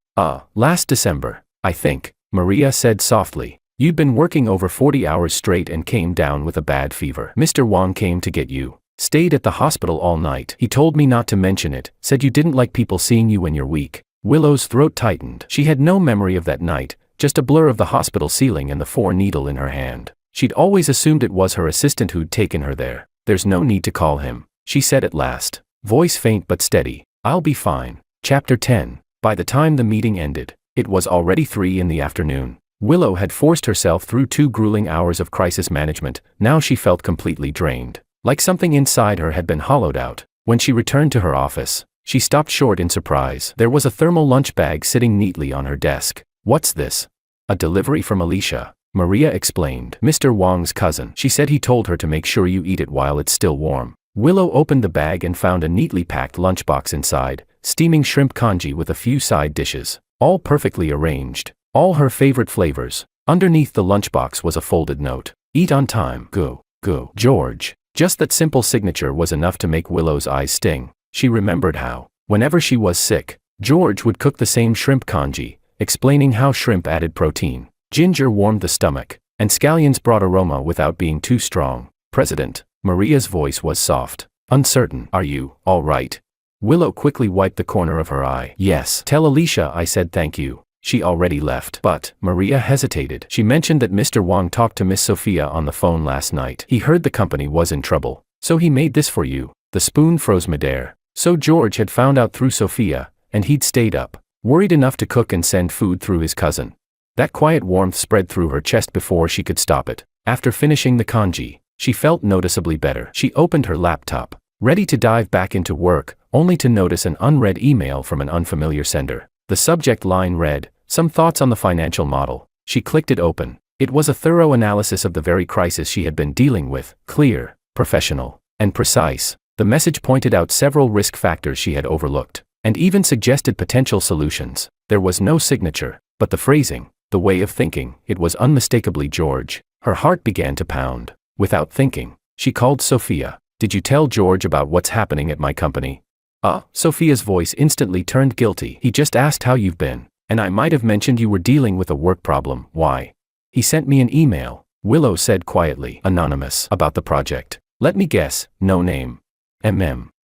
Last December, I think, Maria said softly. You'd been working over 40 hours straight and came down with a bad fever. Mr. Wong came to get you. Stayed at the hospital all night. He told me not to mention it, said you didn't like people seeing you when you're weak. Willow's throat tightened. She had no memory of that night, just a blur of the hospital ceiling and the 4-needle in her hand. She'd always assumed it was her assistant who'd taken her there. There's no need to call him, she said at last, voice faint but steady. I'll be fine. Chapter 10. By the time the meeting ended, it was already 3 in the afternoon. Willow had forced herself through 2 grueling hours of crisis management. Now she felt completely drained, like something inside her had been hollowed out. When she returned to her office, she stopped short in surprise. There was a thermal lunch bag sitting neatly on her desk. "What's this?" "A delivery from Alicia," Maria explained. "Mr. Wang's cousin. She said he told her to make sure you eat it while it's still warm." Willow opened the bag and found a neatly packed lunchbox inside, steaming shrimp congee with a few side dishes, all perfectly arranged, all her favorite flavors. Underneath the lunchbox was a folded note. "Eat on time. Go, go, George." Just that simple signature was enough to make Willow's eyes sting. She remembered how, whenever she was sick, George would cook the same shrimp congee, explaining how shrimp added protein, ginger warmed the stomach, and scallions brought aroma without being too strong. "President." Maria's voice was soft, uncertain. "Are you all right?" Willow quickly wiped the corner of her eye. "Yes. Tell Alicia I said thank you. She already left." "But," Maria hesitated. "She mentioned that Mr. Wang talked to Miss Sophia on the phone last night. He heard the company was in trouble, so he made this for you." The spoon froze midair. So George had found out through Sophia, and he'd stayed up, worried enough to cook and send food through his cousin. That quiet warmth spread through her chest before she could stop it. After finishing the congee, she felt noticeably better. She opened her laptop, ready to dive back into work, only to notice an unread email from an unfamiliar sender. The subject line read, "Some thoughts on the financial model." She clicked it open. It was a thorough analysis of the very crisis she had been dealing with, clear, professional, and precise. The message pointed out several risk factors she had overlooked, and even suggested potential solutions. There was no signature, but the phrasing, the way of thinking, it was unmistakably George. Her heart began to pound. Without thinking, she called Sophia. "Did you tell George about what's happening at my company?" Sophia's voice instantly turned guilty. "He just asked how you've been, and I might have mentioned you were dealing with a work problem." "Why?" "He sent me an email," Willow said quietly. "Anonymous. About the project. Let me guess, no name."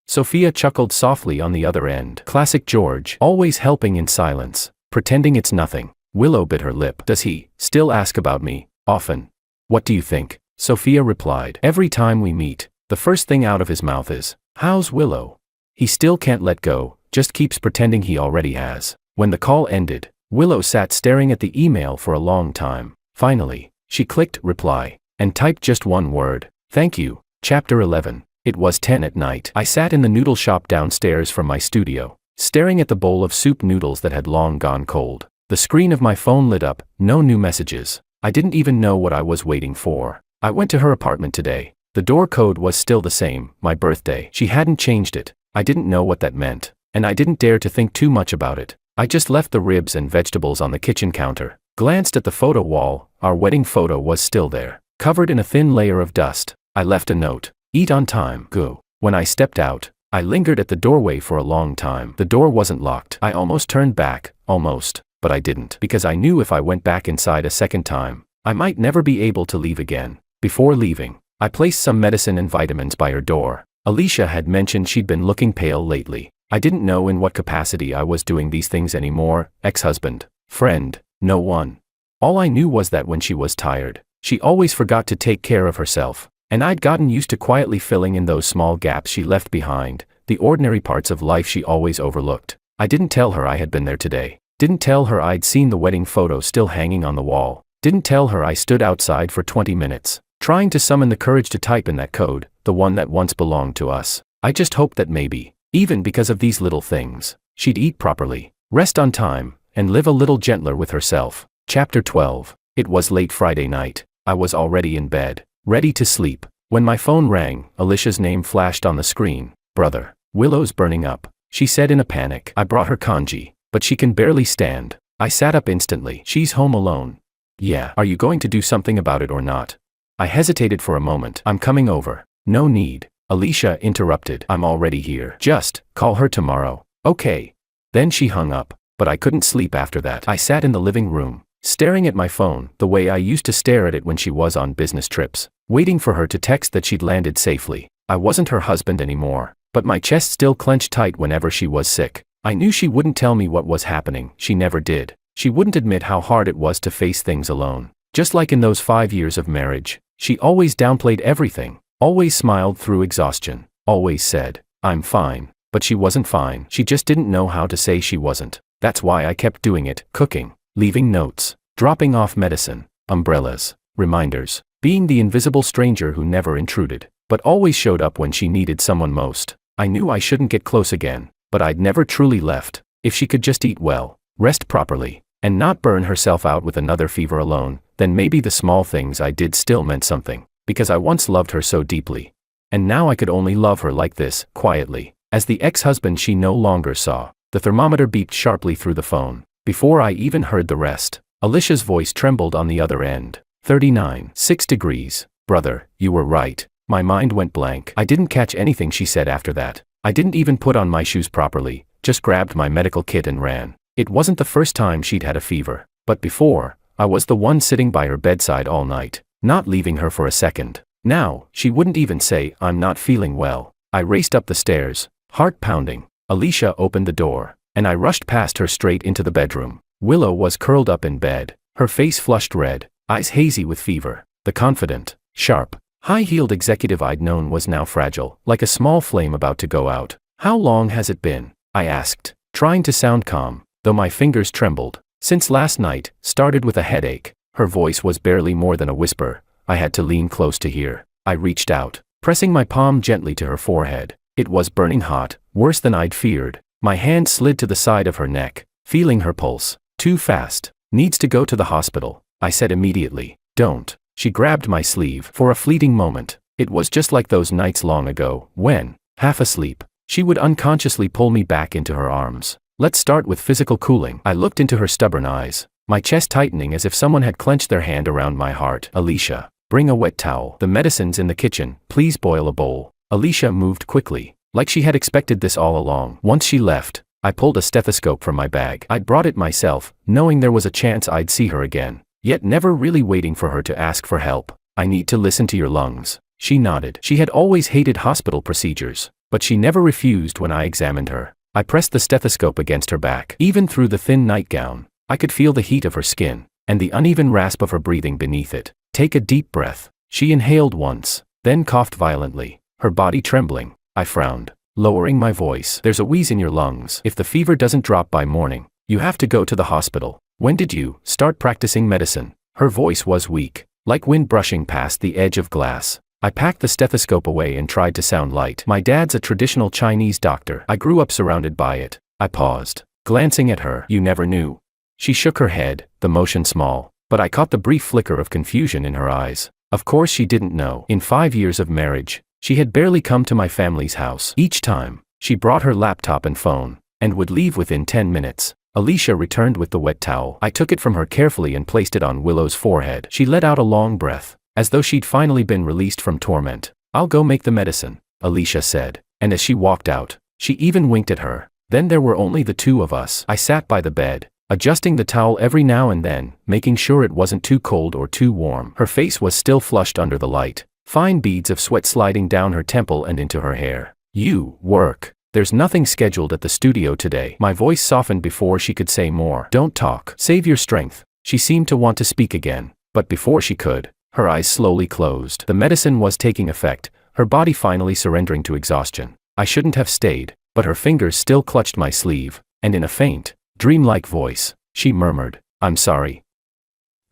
Sophia chuckled softly on the other end. Classic George, always helping in silence, pretending it's nothing. Willow bit her lip. "Does he still ask about me? Often?" "What do you think?" Sophia replied. "Every time we meet, the first thing out of his mouth is, 'How's Willow?' He still can't let go, just keeps pretending he already has." When the call ended, Willow sat staring at the email for a long time. Finally, she clicked reply, and typed just one word, "Thank you." Chapter 11. It was 10 at night. I sat in the noodle shop downstairs from my studio, staring at the bowl of soup noodles that had long gone cold. The screen of my phone lit up, no new messages. I didn't even know what I was waiting for. I went to her apartment today. The door code was still the same, my birthday. She hadn't changed it. I didn't know what that meant, and I didn't dare to think too much about it. I just left the ribs and vegetables on the kitchen counter, glanced at the photo wall. Our wedding photo was still there, covered in a thin layer of dust. I left a note. "Eat on time. Go." When I stepped out, I lingered at the doorway for a long time. The door wasn't locked. I almost turned back, but I didn't, because I knew if I went back inside a second time, I might never be able to leave again. Before leaving, I placed some medicine and vitamins by her door. Alicia had mentioned she'd been looking pale lately. I didn't know in what capacity I was doing these things anymore, ex-husband, friend, no one. All I knew was that when she was tired, she always forgot to take care of herself. And I'd gotten used to quietly filling in those small gaps she left behind, the ordinary parts of life she always overlooked. I didn't tell her I had been there today. Didn't tell her I'd seen the wedding photo still hanging on the wall. Didn't tell her I stood outside for 20 minutes, trying to summon the courage to type in that code, the one that once belonged to us. I just hoped that maybe, even because of these little things, she'd eat properly, rest on time, and live a little gentler with herself. Chapter 12. It was late Friday night. I was already in bed, ready to sleep, when my phone rang. Alicia's name flashed on the screen. "Brother, Willow's burning up," she said in a panic. "I brought her congee, but she can barely stand." I sat up instantly. "She's home alone." "Yeah. Are you going to do something about it or not?" I hesitated for a moment. "I'm coming over." "No need," Alicia interrupted. "I'm already here. Just call her tomorrow." "Okay." Then she hung up, but I couldn't sleep after that. I sat in the living room, staring at my phone, the way I used to stare at it when she was on business trips, waiting for her to text that she'd landed safely. I wasn't her husband anymore, but my chest still clenched tight whenever she was sick. I knew she wouldn't tell me what was happening. She never did. She wouldn't admit how hard it was to face things alone. Just like in those 5 years of marriage, she always downplayed everything, always smiled through exhaustion, always said, "I'm fine," but she wasn't fine. She just didn't know how to say she wasn't. That's why I kept doing it, cooking, leaving notes, dropping off medicine, umbrellas, reminders, being the invisible stranger who never intruded, but always showed up when she needed someone most. I knew I shouldn't get close again, but I'd never truly left. If she could just eat well, rest properly, and not burn herself out with another fever alone, then maybe the small things I did still meant something, because I once loved her so deeply. And now I could only love her like this, quietly. As the ex-husband she no longer saw, the thermometer beeped sharply through the phone. Before I even heard the rest, Alicia's voice trembled on the other end. 39, 6 degrees. Brother, you were right. My mind went blank. I didn't catch anything she said after that. I didn't even put on my shoes properly, just grabbed my medical kit and ran. It wasn't the first time she'd had a fever, but before, I was the one sitting by her bedside all night, not leaving her for a second. Now, she wouldn't even say, "I'm not feeling well." I raced up the stairs, heart pounding. Alicia opened the door, and I rushed past her straight into the bedroom. Willow was curled up in bed, her face flushed red, eyes hazy with fever. The confident, sharp, high-heeled executive I'd known was now fragile, like a small flame about to go out. "How long has it been?" I asked, trying to sound calm, though my fingers trembled. "Since last night, started with a headache." Her voice was barely more than a whisper. I had to lean close to hear. I reached out, pressing my palm gently to her forehead. It was burning hot, worse than I'd feared. My hand slid to the side of her neck, feeling her pulse. "Too fast. Needs to go to the hospital," I said immediately. "Don't." She grabbed my sleeve. For a fleeting moment, it was just like those nights long ago, when, half asleep, she would unconsciously pull me back into her arms. "Let's start with physical cooling." I looked into her stubborn eyes, my chest tightening as if someone had clenched their hand around my heart. "Alicia, bring a wet towel. The medicine's in the kitchen. Please boil a bowl." Alicia moved quickly, like she had expected this all along. Once she left, I pulled a stethoscope from my bag. I'd brought it myself, knowing there was a chance I'd see her again, yet never really waiting for her to ask for help. "I need to listen to your lungs." She nodded. She had always hated hospital procedures, but she never refused when I examined her. I pressed the stethoscope against her back. Even through the thin nightgown, I could feel the heat of her skin, and the uneven rasp of her breathing beneath it. "Take a deep breath." She inhaled once, then coughed violently, her body trembling. I frowned, lowering my voice. "There's a wheeze in your lungs. If the fever doesn't drop by morning, you have to go to the hospital." "When did you start practicing medicine?" Her voice was weak, like wind brushing past the edge of glass. I packed the stethoscope away and tried to sound light. "My dad's a traditional Chinese doctor. I grew up surrounded by it." I paused, glancing at her. "You never knew?" She shook her head, the motion small, but I caught the brief flicker of confusion in her eyes. Of course she didn't know. In 5 years of marriage, she had barely come to my family's house. Each time, she brought her laptop and phone, and would leave within 10 minutes. Alicia returned with the wet towel. I took it from her carefully and placed it on Willow's forehead. She let out a long breath, as though she'd finally been released from torment. "I'll go make the medicine," Alicia said, and as she walked out, she even winked at her. Then there were only the two of us. I sat by the bed, adjusting the towel every now and then, making sure it wasn't too cold or too warm. Her face was still flushed under the light, fine beads of sweat sliding down her temple and into her hair. "You work. There's nothing scheduled at the studio today." My voice softened before she could say more. "Don't talk. Save your strength." She seemed to want to speak again, but before she could, her eyes slowly closed. The medicine was taking effect, her body finally surrendering to exhaustion. I shouldn't have stayed, but her fingers still clutched my sleeve, and in a faint, dreamlike voice, she murmured, "I'm sorry.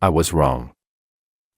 I was wrong.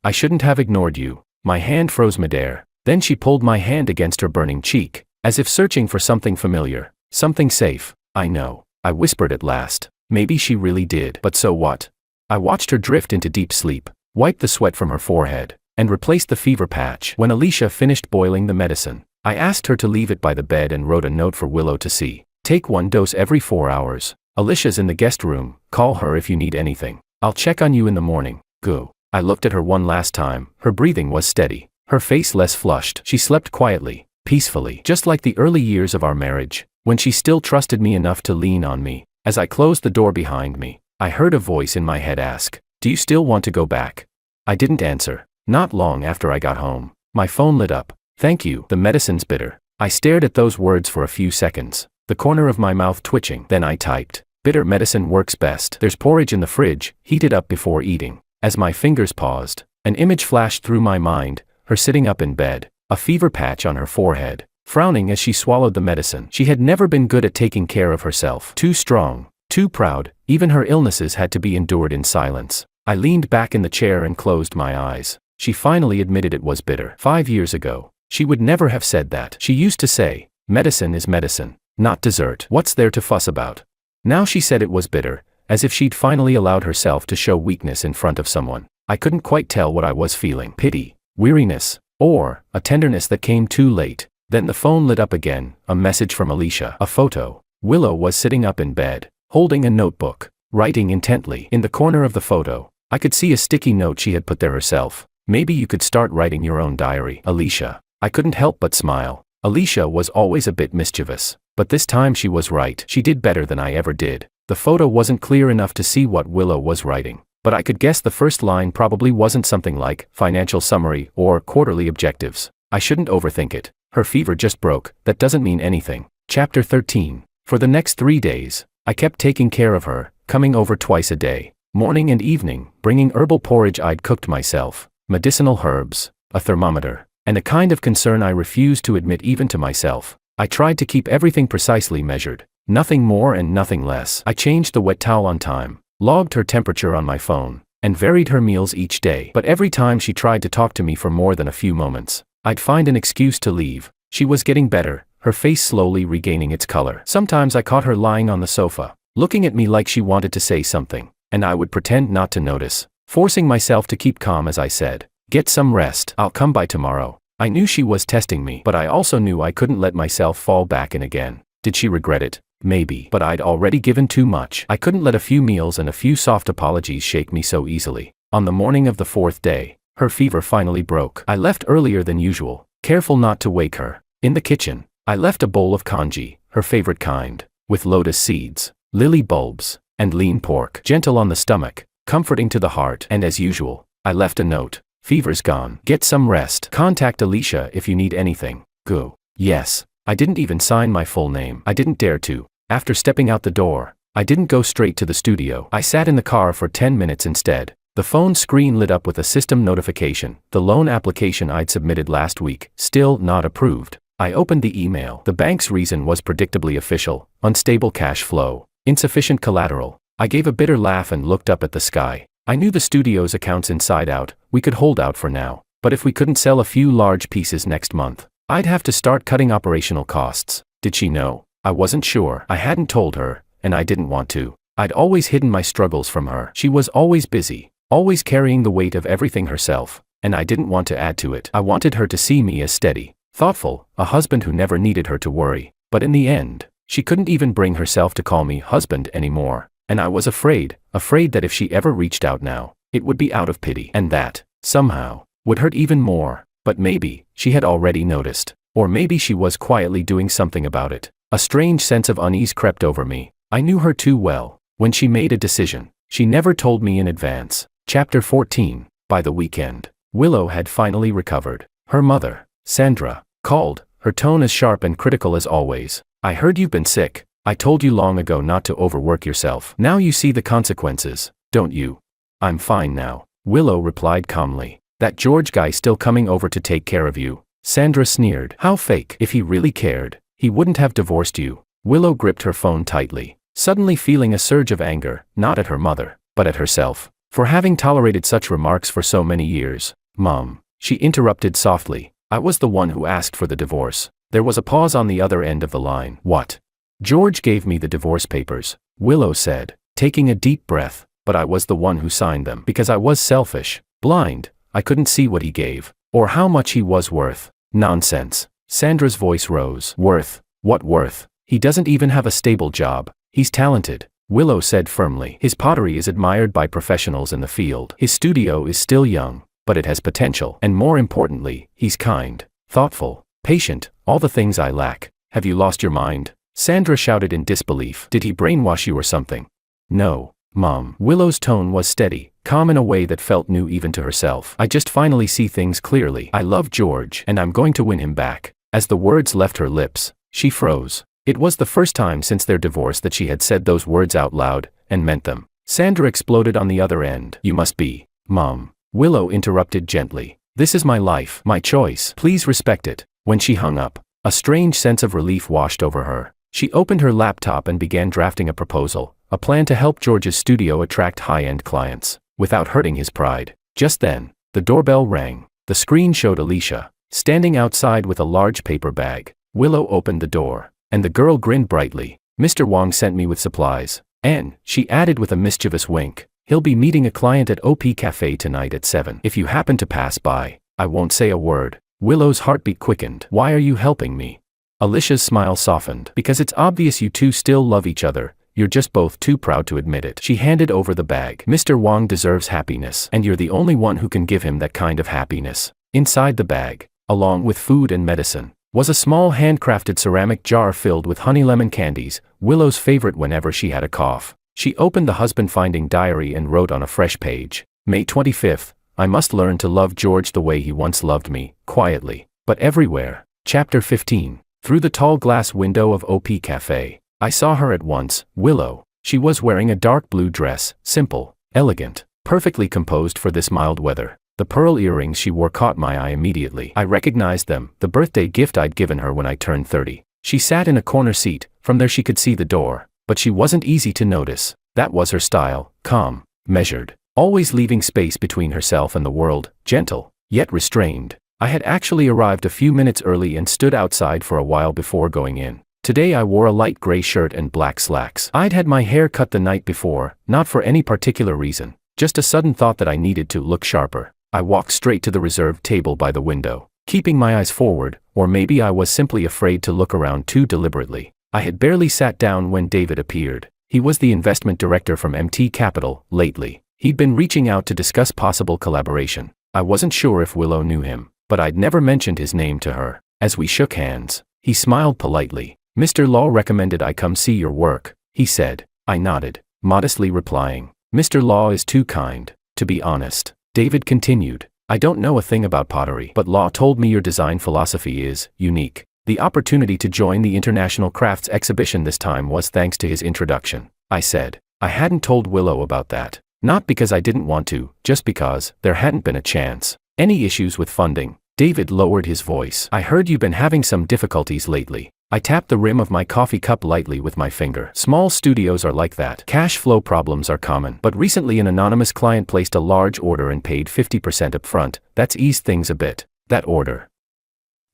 I shouldn't have ignored you." My hand froze midair, then she pulled my hand against her burning cheek, as if searching for something familiar, something safe. "I know," I whispered at last. Maybe she really did, but so what? I watched her drift into deep sleep, wiped the sweat from her forehead, and replaced the fever patch. When Alicia finished boiling the medicine, I asked her to leave it by the bed and wrote a note for Willow to see. "Take 1 dose every 4 hours. Alicia's in the guest room. Call her if you need anything. I'll check on you in the morning." Go. I looked at her one last time. Her breathing was steady, her face less flushed. She slept quietly, peacefully, just like the early years of our marriage, when she still trusted me enough to lean on me. As I closed the door behind me, I heard a voice in my head ask, "Do you still want to go back?" I didn't answer. Not long after I got home, my phone lit up. "Thank you, the medicine's bitter." I stared at those words for a few seconds, the corner of my mouth twitching. Then I typed, "Bitter medicine works best. There's porridge in the fridge, heat it up before eating." As my fingers paused, an image flashed through my mind, her sitting up in bed, a fever patch on her forehead, frowning as she swallowed the medicine. She had never been good at taking care of herself. Too strong, too proud, even her illnesses had to be endured in silence. I leaned back in the chair and closed my eyes. She finally admitted it was bitter. 5 years ago, she would never have said that. She used to say, medicine is medicine, not dessert. What's there to fuss about? Now she said it was bitter, as if she'd finally allowed herself to show weakness in front of someone. I couldn't quite tell what I was feeling. Pity, weariness, or a tenderness that came too late. Then the phone lit up again, a message from Alicia. A photo. Willow was sitting up in bed, holding a notebook, writing intently. In the corner of the photo, I could see a sticky note she had put there herself. Maybe you could start writing your own diary, Alicia. I couldn't help but smile. Alicia was always a bit mischievous, but this time she was right. She did better than I ever did. The photo wasn't clear enough to see what Willow was writing, but I could guess the first line probably wasn't something like financial summary or quarterly objectives. I shouldn't overthink it. Her fever just broke. That doesn't mean anything. Chapter 13. For the next 3 days, I kept taking care of her, coming over twice a day, morning and evening, bringing herbal porridge I'd cooked myself, medicinal herbs, a thermometer, and a kind of concern I refused to admit even to myself. I tried to keep everything precisely measured, nothing more and nothing less. I changed the wet towel on time, logged her temperature on my phone, and varied her meals each day. But every time she tried to talk to me for more than a few moments, I'd find an excuse to leave. She was getting better, her face slowly regaining its color. Sometimes I caught her lying on the sofa, looking at me like she wanted to say something, and I would pretend not to notice, forcing myself to keep calm as I said, "Get some rest, I'll come by tomorrow." I knew she was testing me, but I also knew I couldn't let myself fall back in again. Did she regret it? Maybe, but I'd already given too much. I couldn't let a few meals and a few soft apologies shake me so easily. On the morning of the 4th day, her fever finally broke. I left earlier than usual, careful not to wake her. In the kitchen, I left a bowl of congee, her favorite kind, with lotus seeds, lily bulbs, and lean pork. Gentle on the stomach, comforting to the heart. And as usual, I left a note. Fever's gone. Get some rest. Contact Alicia if you need anything. Go. Yes. I didn't even sign my full name. I didn't dare to. After stepping out the door, I didn't go straight to the studio. I sat in the car for 10 minutes instead. The phone screen lit up with a system notification. The loan application I'd submitted last week, still not approved. I opened the email. The bank's reason was predictably official: unstable cash flow, insufficient collateral. I gave a bitter laugh and looked up at the sky. I knew the studio's accounts inside out. We could hold out for now, but if we couldn't sell a few large pieces next month, I'd have to start cutting operational costs. Did she know? I wasn't sure. I hadn't told her, and I didn't want to. I'd always hidden my struggles from her. She was always busy, always carrying the weight of everything herself, and I didn't want to add to it. I wanted her to see me as steady, thoughtful, a husband who never needed her to worry. But in the end, she couldn't even bring herself to call me husband anymore. And I was afraid that if she ever reached out now, it would be out of pity. And that, somehow, would hurt even more. But maybe, she had already noticed. Or maybe she was quietly doing something about it. A strange sense of unease crept over me. I knew her too well. When she made a decision, she never told me in advance. Chapter 14. By the weekend, Willow had finally recovered. Her mother, Sandra, called, her tone as sharp and critical as always. "I heard you've been sick. I told you long ago not to overwork yourself. Now you see the consequences, don't you?" "I'm fine now," Willow replied calmly. "That George guy still coming over to take care of you?" Sandra sneered. "How fake. If he really cared, he wouldn't have divorced you." Willow gripped her phone tightly, suddenly feeling a surge of anger, not at her mother, but at herself, for having tolerated such remarks for so many years. "Mom," she interrupted softly, "I was the one who asked for the divorce." There was a pause on the other end of the line. "What?" "George gave me the divorce papers," Willow said, taking a deep breath, "but I was the one who signed them because I was selfish, blind. I couldn't see what he gave, or how much he was worth." "Nonsense." Sandra's voice rose. "Worth? What worth? He doesn't even have a stable job." "He's talented," Willow said firmly. "His pottery is admired by professionals in the field. His studio is still young, but it has potential. And more importantly, he's kind, thoughtful, patient, all the things I lack." "Have you lost your mind?" Sandra shouted in disbelief. "Did he brainwash you or something?" "No, Mom." Willow's tone was steady, calm in a way that felt new even to herself. "I just finally see things clearly. I love George, and I'm going to win him back." As the words left her lips, she froze. It was the first time since their divorce that she had said those words out loud, and meant them. Sandra exploded on the other end. "You must be, Mom." Willow interrupted gently. "This is my life, my choice. Please respect it." When she hung up, a strange sense of relief washed over her. She opened her laptop and began drafting a proposal, a plan to help George's studio attract high-end clients. without hurting his pride. Just then, the doorbell rang. The screen showed Alicia, standing outside with a large paper bag. Willow opened the door, and the girl grinned brightly. "Mr. Wong sent me with supplies." And, she added with a mischievous wink, "He'll be meeting a client at OP Café tonight at 7. If you happen to pass by, I won't say a word." Willow's heartbeat quickened. "Why are you helping me?" Alicia's smile softened. "Because it's obvious you two still love each other. You're just both too proud to admit it." She handed over the bag. "Mr. Wong deserves happiness, and you're the only one who can give him that kind of happiness." Inside the bag, along with food and medicine, was a small handcrafted ceramic jar filled with honey lemon candies, Willow's favorite whenever she had a cough. She opened the husband-finding diary and wrote on a fresh page, "May 25th, I must learn to love George the way he once loved me, quietly, but everywhere." Chapter 15. Through the tall glass window of OP Café, I saw her at once, Willow. She was wearing a dark blue dress, simple, elegant, perfectly composed for this mild weather. The pearl earrings she wore caught my eye immediately. I recognized them, the birthday gift I'd given her when I turned 30. She sat in a corner seat, from there she could see the door, but she wasn't easy to notice. That was her style, calm, measured, always leaving space between herself and the world, gentle, yet restrained. I had actually arrived a few minutes early and stood outside for a while before going in. Today I wore a light gray shirt and black slacks. I'd had my hair cut the night before, not for any particular reason, just a sudden thought that I needed to look sharper. I walked straight to the reserved table by the window, keeping my eyes forward, or maybe I was simply afraid to look around too deliberately. I had barely sat down when David appeared. He was the investment director from MT Capital. Lately, he'd been reaching out to discuss possible collaboration. I wasn't sure if Willow knew him, but I'd never mentioned his name to her. As we shook hands, he smiled politely. "Mr. Law recommended I come see your work," he said. I nodded, modestly replying, "Mr. Law is too kind, to be honest." David continued, "I don't know a thing about pottery, but Law told me your design philosophy is unique. The opportunity to join the International Crafts Exhibition this time was thanks to his introduction." I said. I hadn't told Willow about that. Not because I didn't want to, just because there hadn't been a chance. "Any issues with funding?" David lowered his voice. "I heard you've been having some difficulties lately." I tapped the rim of my coffee cup lightly with my finger. "Small studios are like that. Cash flow problems are common. But recently an anonymous client placed a large order and paid 50% up front. That's eased things a bit." That order.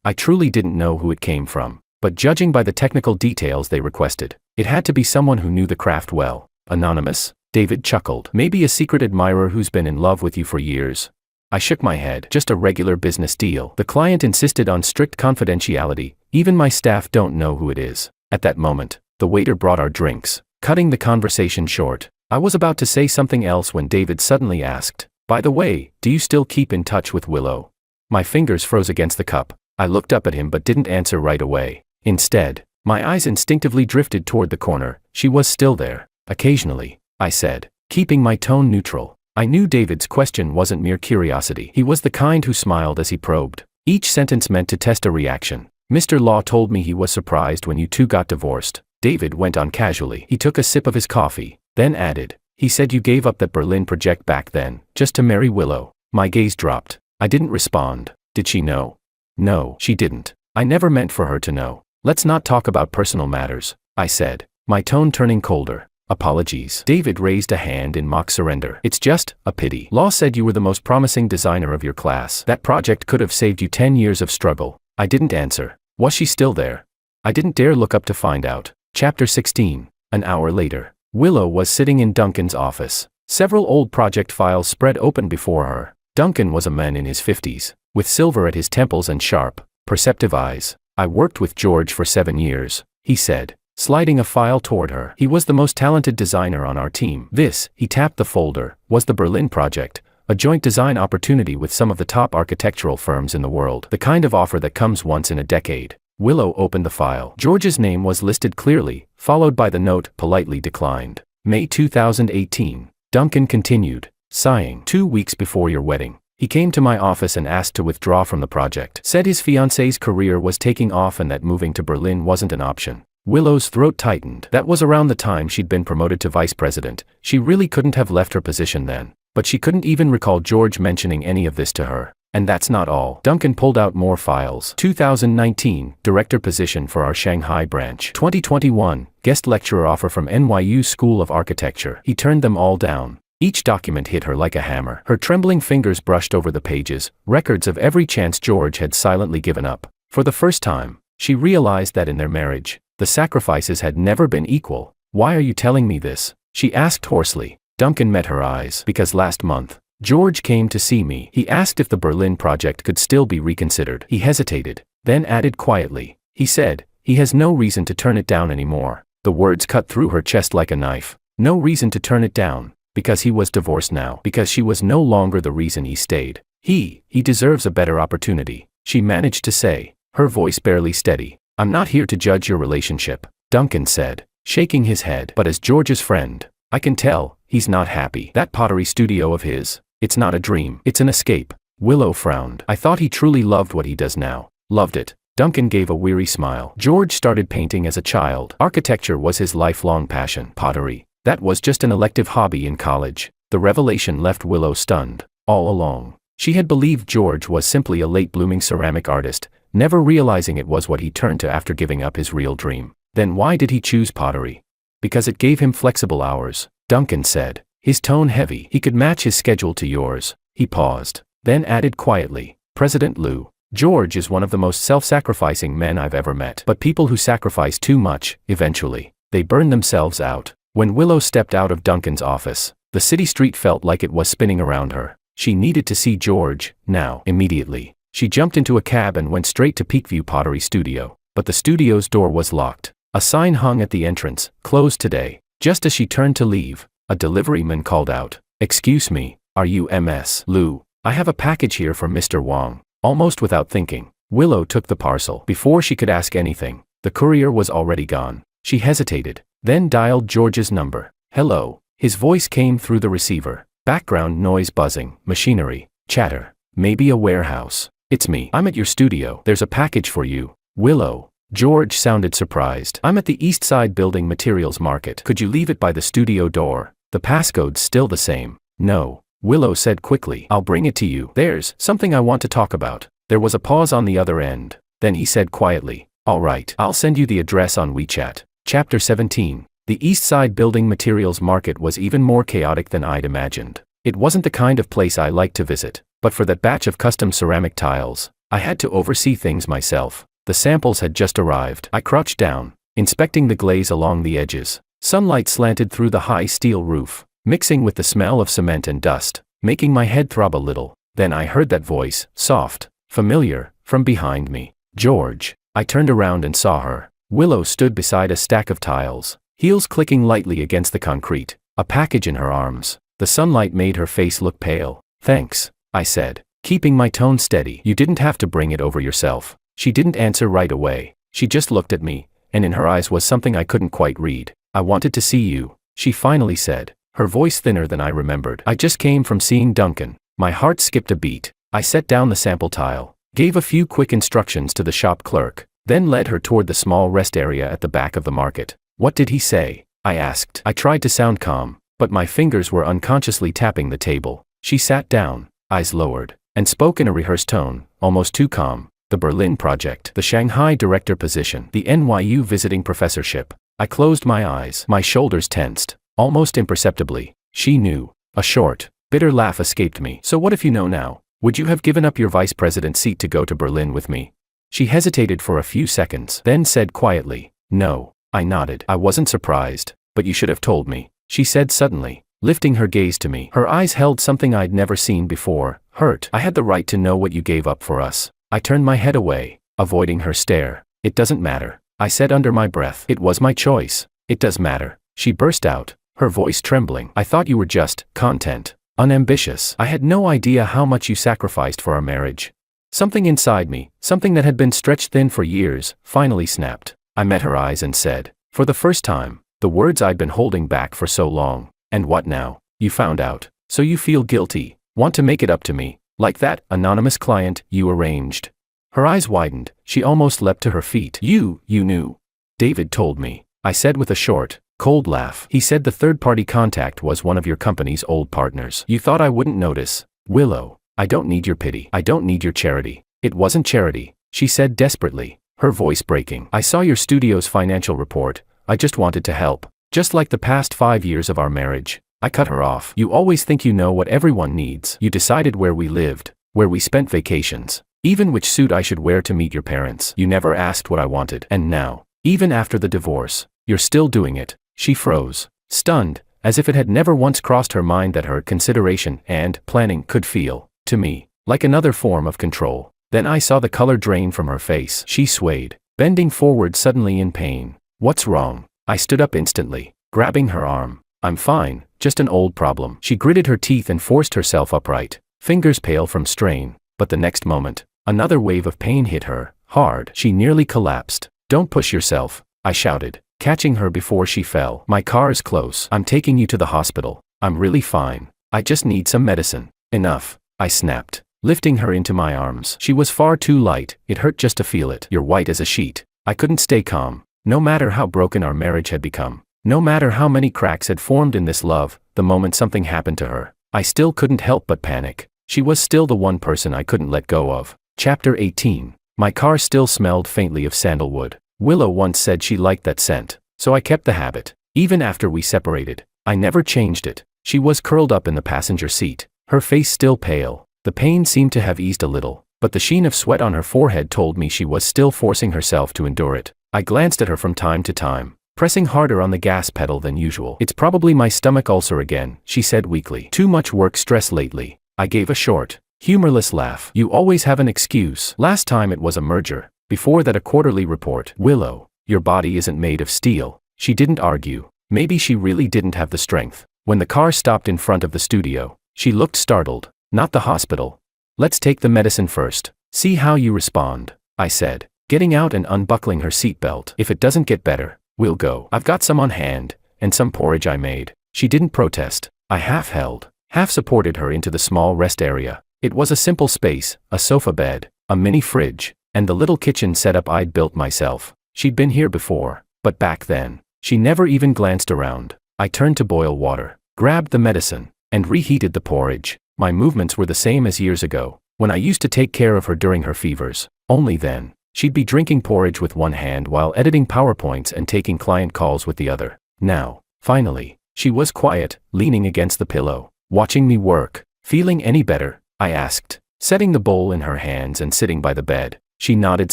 I truly didn't know who it came from, but judging by the technical details they requested, it had to be someone who knew the craft well. "Anonymous?" David chuckled. "Maybe a secret admirer who's been in love with you for years." I shook my head. "Just a regular business deal." The client insisted on strict confidentiality. "Even my staff don't know who it is." At that moment, the waiter brought our drinks, cutting the conversation short. I was about to say something else when David suddenly asked, "By the way, do you still keep in touch with Willow?" My fingers froze against the cup. I looked up at him but didn't answer right away. Instead, my eyes instinctively drifted toward the corner. She was still there. "Occasionally," I said, keeping my tone neutral. I knew David's question wasn't mere curiosity. He was the kind who smiled as he probed. Each sentence meant to test a reaction. "Mr. Law told me he was surprised when you two got divorced." David went on casually. He took a sip of his coffee, then added, "He said you gave up that Berlin project back then, just to marry Willow." My gaze dropped. I didn't respond. Did she know? No, she didn't. I never meant for her to know. "Let's not talk about personal matters," I said, my tone turning colder. "Apologies." David raised a hand in mock surrender. "It's just a pity. Law said you were the most promising designer of your class. That project could have saved you 10 years of struggle." I didn't answer. Was she still there? I didn't dare look up to find out. Chapter 16. An hour later, Willow was sitting in Duncan's office. Several old project files spread open before her. Duncan was a man in his 50s, with silver at his temples and sharp, perceptive eyes. "I worked with George for 7 years, he said, sliding a file toward her. "He was the most talented designer on our team. This," he tapped the folder, "was the Berlin project, a joint design opportunity with some of the top architectural firms in the world. The kind of offer that comes once in a decade." Willow opened the file. George's name was listed clearly, followed by the note, "Politely declined." May 2018. Duncan continued, sighing. 2 weeks before your wedding, he came to my office and asked to withdraw from the project. Said his fiancée's career was taking off and that moving to Berlin wasn't an option." Willow's throat tightened. That was around the time she'd been promoted to vice president. She really couldn't have left her position then. But she couldn't even recall George mentioning any of this to her. And that's not all. Duncan pulled out more files. 2019, director position for our Shanghai branch. 2021, guest lecturer offer from NYU School of Architecture. He turned them all down. Each document hit her like a hammer. Her trembling fingers brushed over the pages, records of every chance George had silently given up. For the first time, she realized that in their marriage, the sacrifices had never been equal. "Why are you telling me this?" she asked hoarsely. Duncan met her eyes. "Because last month, George came to see me. He asked if the Berlin project could still be reconsidered." He hesitated, then added quietly, "He said, he has no reason to turn it down anymore." The words cut through her chest like a knife. No reason to turn it down, because he was divorced now, because she was no longer the reason he stayed. He deserves a better opportunity, she managed to say, her voice barely steady. "I'm not here to judge your relationship," Duncan said, shaking his head. "But as George's friend, I can tell, he's not happy. That pottery studio of his, it's not a dream, it's an escape." Willow frowned. "I thought he truly loved what he does now." "Loved it." Duncan gave a weary smile. "George started painting as a child. Architecture was his lifelong passion. Pottery, that was just an elective hobby in college." The revelation left Willow stunned. All along, she had believed George was simply a late-blooming ceramic artist, never realizing it was what he turned to after giving up his real dream. Then why did he choose pottery? "Because it gave him flexible hours," Duncan said, his tone heavy. "He could match his schedule to yours." He paused, then added quietly, "President Liu, George is one of the most self-sacrificing men I've ever met. But people who sacrifice too much, eventually, they burn themselves out." When Willow stepped out of Duncan's office, the city street felt like it was spinning around her. She needed to see George, now, immediately. She jumped into a cab and went straight to Peakview Pottery Studio. But the studio's door was locked. A sign hung at the entrance, "Closed today." Just as she turned to leave, a deliveryman called out, "Excuse me, are you Ms. Liu? I have a package here for Mr. Wang." Almost without thinking, Willow took the parcel. Before she could ask anything, the courier was already gone. She hesitated, then dialed George's number. "Hello." His voice came through the receiver. Background noise buzzing, machinery, chatter. "Maybe a warehouse." "It's me. I'm at your studio. There's a package for you." "Willow." George sounded surprised. "I'm at the East Side Building Materials Market. Could you leave it by the studio door?" "The passcode's still the same." "No," Willow said quickly. "I'll bring it to you. There's something I want to talk about." There was a pause on the other end. Then he said quietly, "All right, I'll send you the address on WeChat." Chapter 17. The East Side Building Materials Market was even more chaotic than I'd imagined. It wasn't the kind of place I liked to visit, but for that batch of custom ceramic tiles, I had to oversee things myself. The samples had just arrived. I crouched down, inspecting the glaze along the edges. Sunlight slanted through the high steel roof, mixing with the smell of cement and dust, making my head throb a little. Then I heard that voice, soft, familiar, from behind me. "George." I turned around and saw her. Willow stood beside a stack of tiles, heels clicking lightly against the concrete, a package in her arms. The sunlight made her face look pale. "Thanks," I said, keeping my tone steady. "You didn't have to bring it over yourself." She didn't answer right away. She just looked at me, and in her eyes was something I couldn't quite read. "I wanted to see you," she finally said, her voice thinner than I remembered. "I just came from seeing Duncan." My heart skipped a beat. I set down the sample tile, gave a few quick instructions to the shop clerk, then led her toward the small rest area at the back of the market. "What did he say?" I asked. I tried to sound calm, but my fingers were unconsciously tapping the table. She sat down, eyes lowered, and spoke in a rehearsed tone, almost too calm. "The Berlin project, the Shanghai director position, the NYU visiting professorship." I closed my eyes, my shoulders tensed, almost imperceptibly. She knew. A short, bitter laugh escaped me. "So what if you know now? Would you have given up your vice president seat to go to Berlin with me?" She hesitated for a few seconds, then said quietly, "No." I nodded. "I wasn't surprised, but you should have told me," she said suddenly, lifting her gaze to me. Her eyes held something I'd never seen before, hurt. "I had the right to know what you gave up for us." I turned my head away, avoiding her stare. "It doesn't matter," I said under my breath. "It was my choice." "It does matter," she burst out, her voice trembling. "I thought you were just content, unambitious. I had no idea how much you sacrificed for our marriage." Something inside me, something that had been stretched thin for years, finally snapped. I met her eyes and said, for the first time, the words I'd been holding back for so long. "And what now? You found out. So you feel guilty, want to make it up to me, like that anonymous client you arranged." Her eyes widened, she almost leapt to her feet. You knew." "David told me," I said with a short, cold laugh. "He said the third-party contact was one of your company's old partners. You thought I wouldn't notice." "Willow, I don't need your pity. I don't need your charity." "It wasn't charity," she said desperately, her voice breaking. "I saw your studio's financial report. I just wanted to help. Just like the past 5 years of our marriage." I cut her off. You always think you know what everyone needs. You decided where we lived, where we spent vacations, even which suit I should wear to meet your parents. You never asked what I wanted. And now, even after the divorce, you're still doing it. She froze, stunned, as if it had never once crossed her mind that her consideration and planning could feel, to me, like another form of control. Then I saw the color drain from her face. She swayed, bending forward suddenly in pain. What's wrong? I stood up instantly, grabbing her arm. I'm fine, just an old problem. She gritted her teeth and forced herself upright, fingers pale from strain. But the next moment, another wave of pain hit her, hard. She nearly collapsed. Don't push yourself, I shouted, catching her before she fell. My car is close. I'm taking you to the hospital. I'm really fine. I just need some medicine. Enough, I snapped, lifting her into my arms. She was far too light. It hurt just to feel it. You're white as a sheet. I couldn't stay calm. No matter how broken our marriage had become, no matter how many cracks had formed in this love, the moment something happened to her, I still couldn't help but panic. She was still the one person I couldn't let go of. Chapter 18. My car still smelled faintly of sandalwood. Willow once said she liked that scent, so I kept the habit. Even after we separated, I never changed it. She was curled up in the passenger seat, her face still pale. The pain seemed to have eased a little, but the sheen of sweat on her forehead told me she was still forcing herself to endure it. I glanced at her from time to time, pressing harder on the gas pedal than usual. It's probably my stomach ulcer again, she said weakly. Too much work stress lately. I gave a short, humorless laugh. You always have an excuse. Last time it was a merger, before that a quarterly report. Willow, your body isn't made of steel. She didn't argue. Maybe she really didn't have the strength. When the car stopped in front of the studio, she looked startled. Not the hospital. Let's take the medicine first. See how you respond, I said, getting out and unbuckling her seatbelt. If it doesn't get better, we'll go. I've got some on hand, and some porridge I made. She didn't protest. I half-held, half-supported her into the small rest area. It was a simple space, a sofa bed, a mini fridge, and the little kitchen setup I'd built myself. She'd been here before, but back then, she never even glanced around. I turned to boil water, grabbed the medicine, and reheated the porridge. My movements were the same as years ago, when I used to take care of her during her fevers. Only then, she'd be drinking porridge with one hand while editing PowerPoints and taking client calls with the other. Now, finally, she was quiet, leaning against the pillow, watching me work. Feeling any better? I asked, setting the bowl in her hands and sitting by the bed. She nodded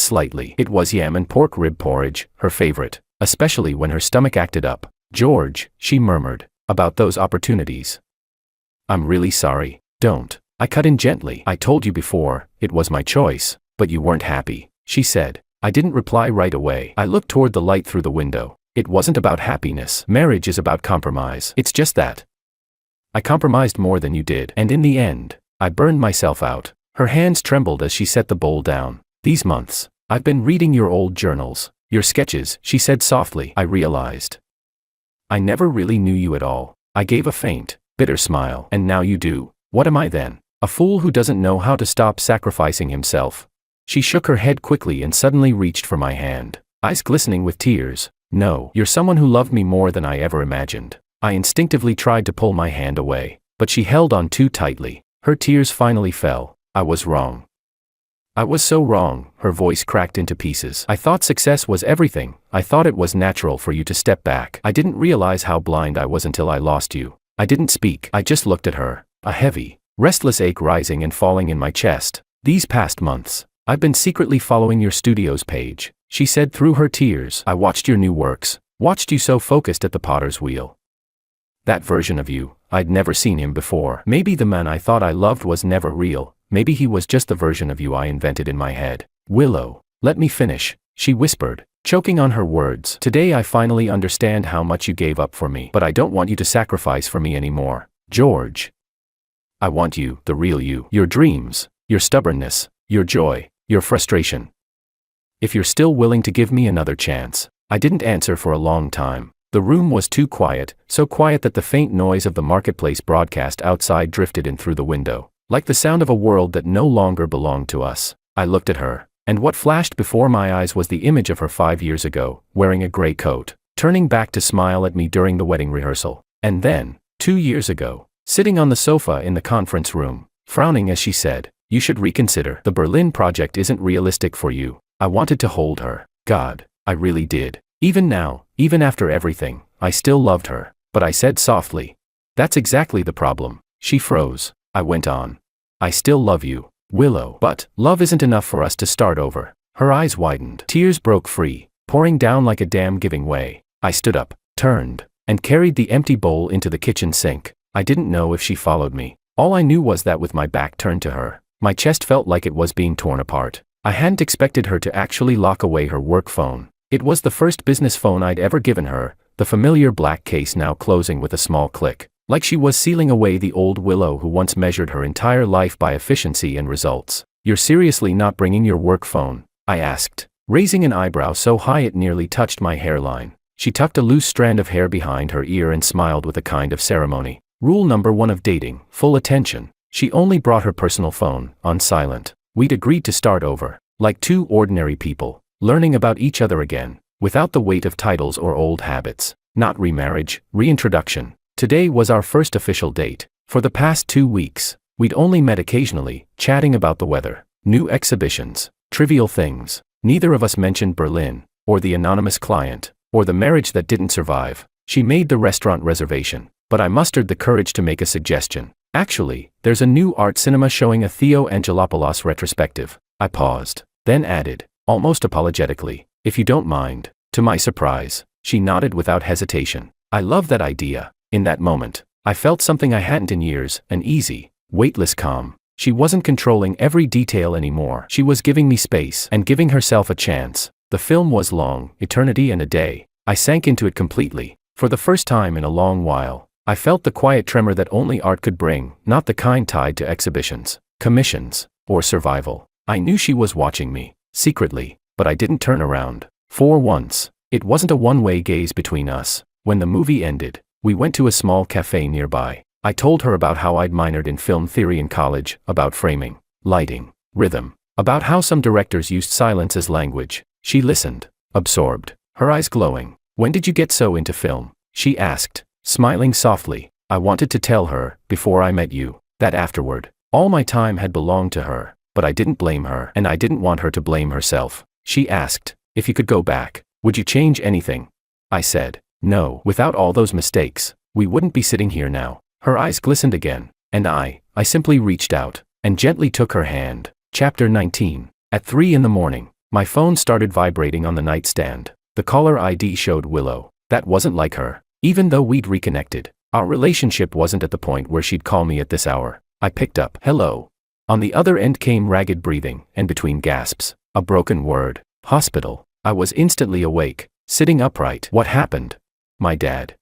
slightly. It was yam and pork rib porridge, her favorite, especially when her stomach acted up. George, she murmured, about those opportunities. I'm really sorry. Don't. I cut in gently. I told you before, it was my choice, but you weren't happy, she said. I didn't reply right away. I looked toward the light through the window. It wasn't about happiness. Marriage is about compromise. It's just that. I compromised more than you did, and in the end, I burned myself out. Her hands trembled as she set the bowl down. These months, I've been reading your old journals, your sketches, she said softly. I realized I never really knew you at all. I gave a faint, bitter smile. And now you do. What am I then? A fool who doesn't know how to stop sacrificing himself. She shook her head quickly and suddenly reached for my hand, eyes glistening with tears. No, you're someone who loved me more than I ever imagined. I instinctively tried to pull my hand away, but she held on too tightly. Her tears finally fell. I was wrong. I was so wrong. Her voice cracked into pieces. I thought success was everything. I thought it was natural for you to step back. I didn't realize how blind I was until I lost you. I didn't speak. I just looked at her, a heavy, restless ache rising and falling in my chest. These past months, I've been secretly following your studio's page, she said through her tears. I watched your new works, watched you so focused at the potter's wheel. That version of you, I'd never seen him before. Maybe the man I thought I loved was never real. Maybe he was just the version of you I invented in my head. Willow, let me finish, she whispered, choking on her words. Today I finally understand how much you gave up for me. But I don't want you to sacrifice for me anymore, George. I want you, the real you. Your dreams, your stubbornness, your joy, your frustration. If you're still willing to give me another chance. I didn't answer for a long time. The room was too quiet, so quiet that the faint noise of the marketplace broadcast outside drifted in through the window, like the sound of a world that no longer belonged to us. I looked at her, and what flashed before my eyes was the image of her 5 years ago, wearing a gray coat, turning back to smile at me during the wedding rehearsal. And then, 2 years ago, sitting on the sofa in the conference room, frowning as she said, "You should reconsider. The Berlin project isn't realistic for you." I wanted to hold her. God, I really did. Even now, even after everything, I still loved her. But I said softly, That's exactly the problem. She froze. I went on. I still love you, Willow. But love isn't enough for us to start over. Her eyes widened. Tears broke free, pouring down like a dam giving way. I stood up, turned, and carried the empty bowl into the kitchen sink. I didn't know if she followed me. All I knew was that with my back turned to her, my chest felt like it was being torn apart. I hadn't expected her to actually lock away her work phone. It was the first business phone I'd ever given her, the familiar black case now closing with a small click. Like she was sealing away the old Willow who once measured her entire life by efficiency and results. You're seriously not bringing your work phone? I asked, raising an eyebrow so high it nearly touched my hairline. She tucked a loose strand of hair behind her ear and smiled with a kind of ceremony. Rule number 1 of dating, full attention. She only brought her personal phone, on silent. We'd agreed to start over, like two ordinary people, learning about each other again, without the weight of titles or old habits. Not remarriage, reintroduction. Today was our first official date. For the past 2 weeks, we'd only met occasionally, chatting about the weather, new exhibitions, trivial things. Neither of us mentioned Berlin, or the anonymous client, or the marriage that didn't survive. She made the restaurant reservation, but I mustered the courage to make a suggestion. Actually, there's a new art cinema showing a Theo Angelopoulos retrospective. I paused, then added, almost apologetically, if you don't mind. To my surprise, she nodded without hesitation. I love that idea. In that moment, I felt something I hadn't in years, an easy, weightless calm. She wasn't controlling every detail anymore. She was giving me space and giving herself a chance. The film was long, eternity and a day. I sank into it completely. For the first time in a long while, I felt the quiet tremor that only art could bring, not the kind tied to exhibitions, commissions, or survival. I knew she was watching me, secretly, but I didn't turn around. For once, it wasn't a one-way gaze between us. When the movie ended, we went to a small cafe nearby. I told her about how I'd minored in film theory in college, about framing, lighting, rhythm, about how some directors used silence as language. She listened, absorbed, her eyes glowing. When did you get so into film? She asked, smiling softly. I wanted to tell her, before I met you, that afterward, all my time had belonged to her, but I didn't blame her, and I didn't want her to blame herself. She asked, if you could go back, would you change anything? I said, no. Without all those mistakes, we wouldn't be sitting here now. Her eyes glistened again, and I simply reached out, and gently took her hand. Chapter 19. At 3 in the morning, my phone started vibrating on the nightstand. The caller ID showed Willow. That wasn't like her. Even though we'd reconnected, our relationship wasn't at the point where she'd call me at this hour. I picked up, hello. On the other end came ragged breathing, and between gasps, a broken word. Hospital. I was instantly awake, sitting upright. What happened? My dad.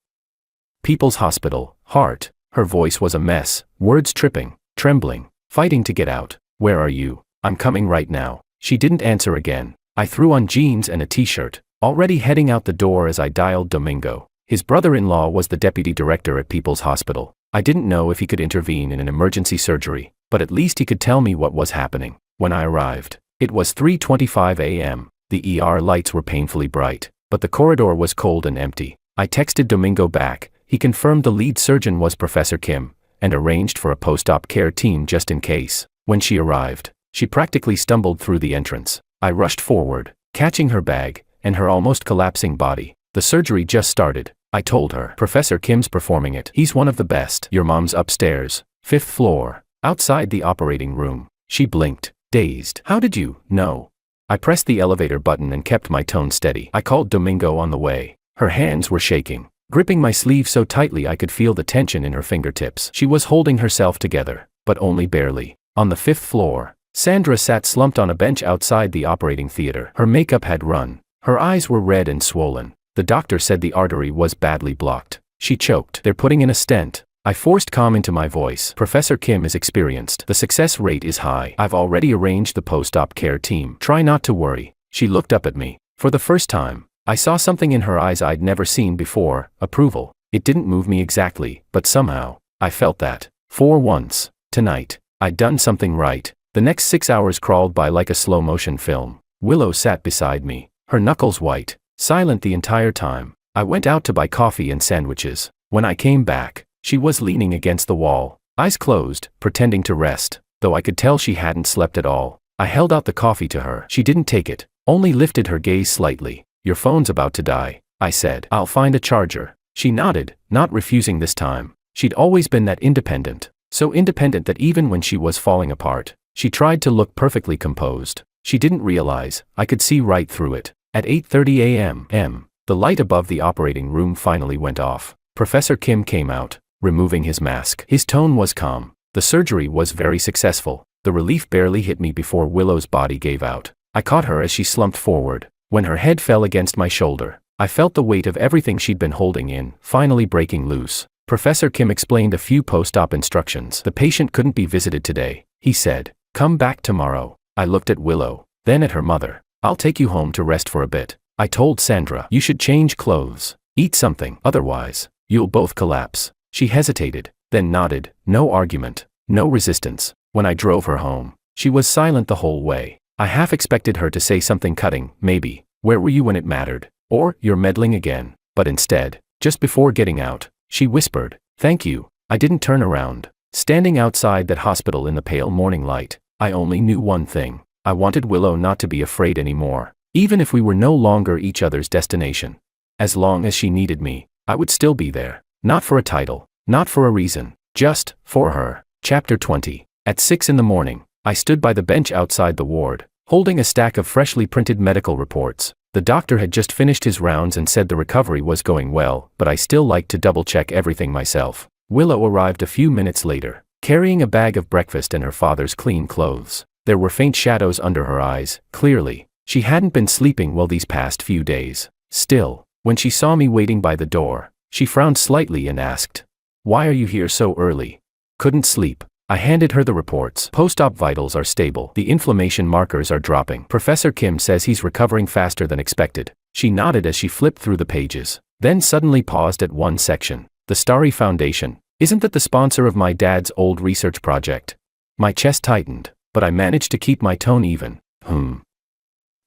People's Hospital, Heart. Her voice was a mess, words tripping, trembling, fighting to get out. Where are you? I'm coming right now. She didn't answer again. I threw on jeans and a t-shirt, already heading out the door as I dialed Domingo. His brother-in-law was the deputy director at People's Hospital. I didn't know if he could intervene in an emergency surgery, but at least he could tell me what was happening. When I arrived, it was 3:25 a.m. The ER lights were painfully bright, but the corridor was cold and empty. I texted Domingo back. He confirmed the lead surgeon was Professor Kim, and arranged for a post-op care team just in case. When she arrived, she practically stumbled through the entrance. I rushed forward, catching her bag, and her almost collapsing body. The surgery just started, I told her. Professor Kim's performing it. He's one of the best. Your mom's upstairs, 5th floor, outside the operating room. She blinked, dazed. How did you know? I pressed the elevator button and kept my tone steady. I called Domingo on the way. Her hands were shaking, gripping my sleeve so tightly I could feel the tension in her fingertips. She was holding herself together, but only barely. On the 5th floor, Sandra sat slumped on a bench outside the operating theater. Her makeup had run. Her eyes were red and swollen. The doctor said the artery was badly blocked. She choked. They're putting in a stent. I forced calm into my voice. Professor Kim is experienced. The success rate is high. I've already arranged the post-op care team. Try not to worry. She looked up at me. For the first time, I saw something in her eyes I'd never seen before, approval. It didn't move me exactly, but somehow, I felt that. For once, tonight, I'd done something right. The next 6 hours crawled by like a slow-motion film. Willow sat beside me, her knuckles white, silent the entire time. I went out to buy coffee and sandwiches. When I came back, she was leaning against the wall, eyes closed, pretending to rest, though I could tell she hadn't slept at all. I held out the coffee to her. She didn't take it, only lifted her gaze slightly. Your phone's about to die, I said. I'll find a charger. She nodded, not refusing this time. She'd always been that independent. So independent that even when she was falling apart, she tried to look perfectly composed. She didn't realize I could see right through it. At 8:30 a.m., the light above the operating room finally went off. Professor Kim came out, removing his mask. His tone was calm. The surgery was very successful. The relief barely hit me before Willow's body gave out. I caught her as she slumped forward. When her head fell against my shoulder, I felt the weight of everything she'd been holding in, finally breaking loose. Professor Kim explained a few post-op instructions. The patient couldn't be visited today, he said. Come back tomorrow. I looked at Willow, then at her mother. I'll take you home to rest for a bit. I told Sandra, you should change clothes. Eat something, otherwise, you'll both collapse. She hesitated, then nodded. No argument, no resistance. When I drove her home, she was silent the whole way. I half expected her to say something cutting, maybe, where were you when it mattered? Or, you're meddling again. But instead, just before getting out, she whispered, thank you. I didn't turn around. Standing outside that hospital in the pale morning light, I only knew one thing. I wanted Willow not to be afraid anymore, even if we were no longer each other's destination. As long as she needed me, I would still be there. Not for a title, not for a reason, just for her. Chapter 20. At 6 a.m, I stood by the bench outside the ward, holding a stack of freshly printed medical reports. The doctor had just finished his rounds and said the recovery was going well, but I still liked to double-check everything myself. Willow arrived a few minutes later, carrying a bag of breakfast and her father's clean clothes. There were faint shadows under her eyes, clearly. She hadn't been sleeping well these past few days. Still, when she saw me waiting by the door, she frowned slightly and asked, why are you here so early? Couldn't sleep. I handed her the reports. Post-op vitals are stable. The inflammation markers are dropping. Professor Kim says he's recovering faster than expected. She nodded as she flipped through the pages, then suddenly paused at one section. The Starry Foundation. Isn't that the sponsor of my dad's old research project? My chest tightened, but I managed to keep my tone even.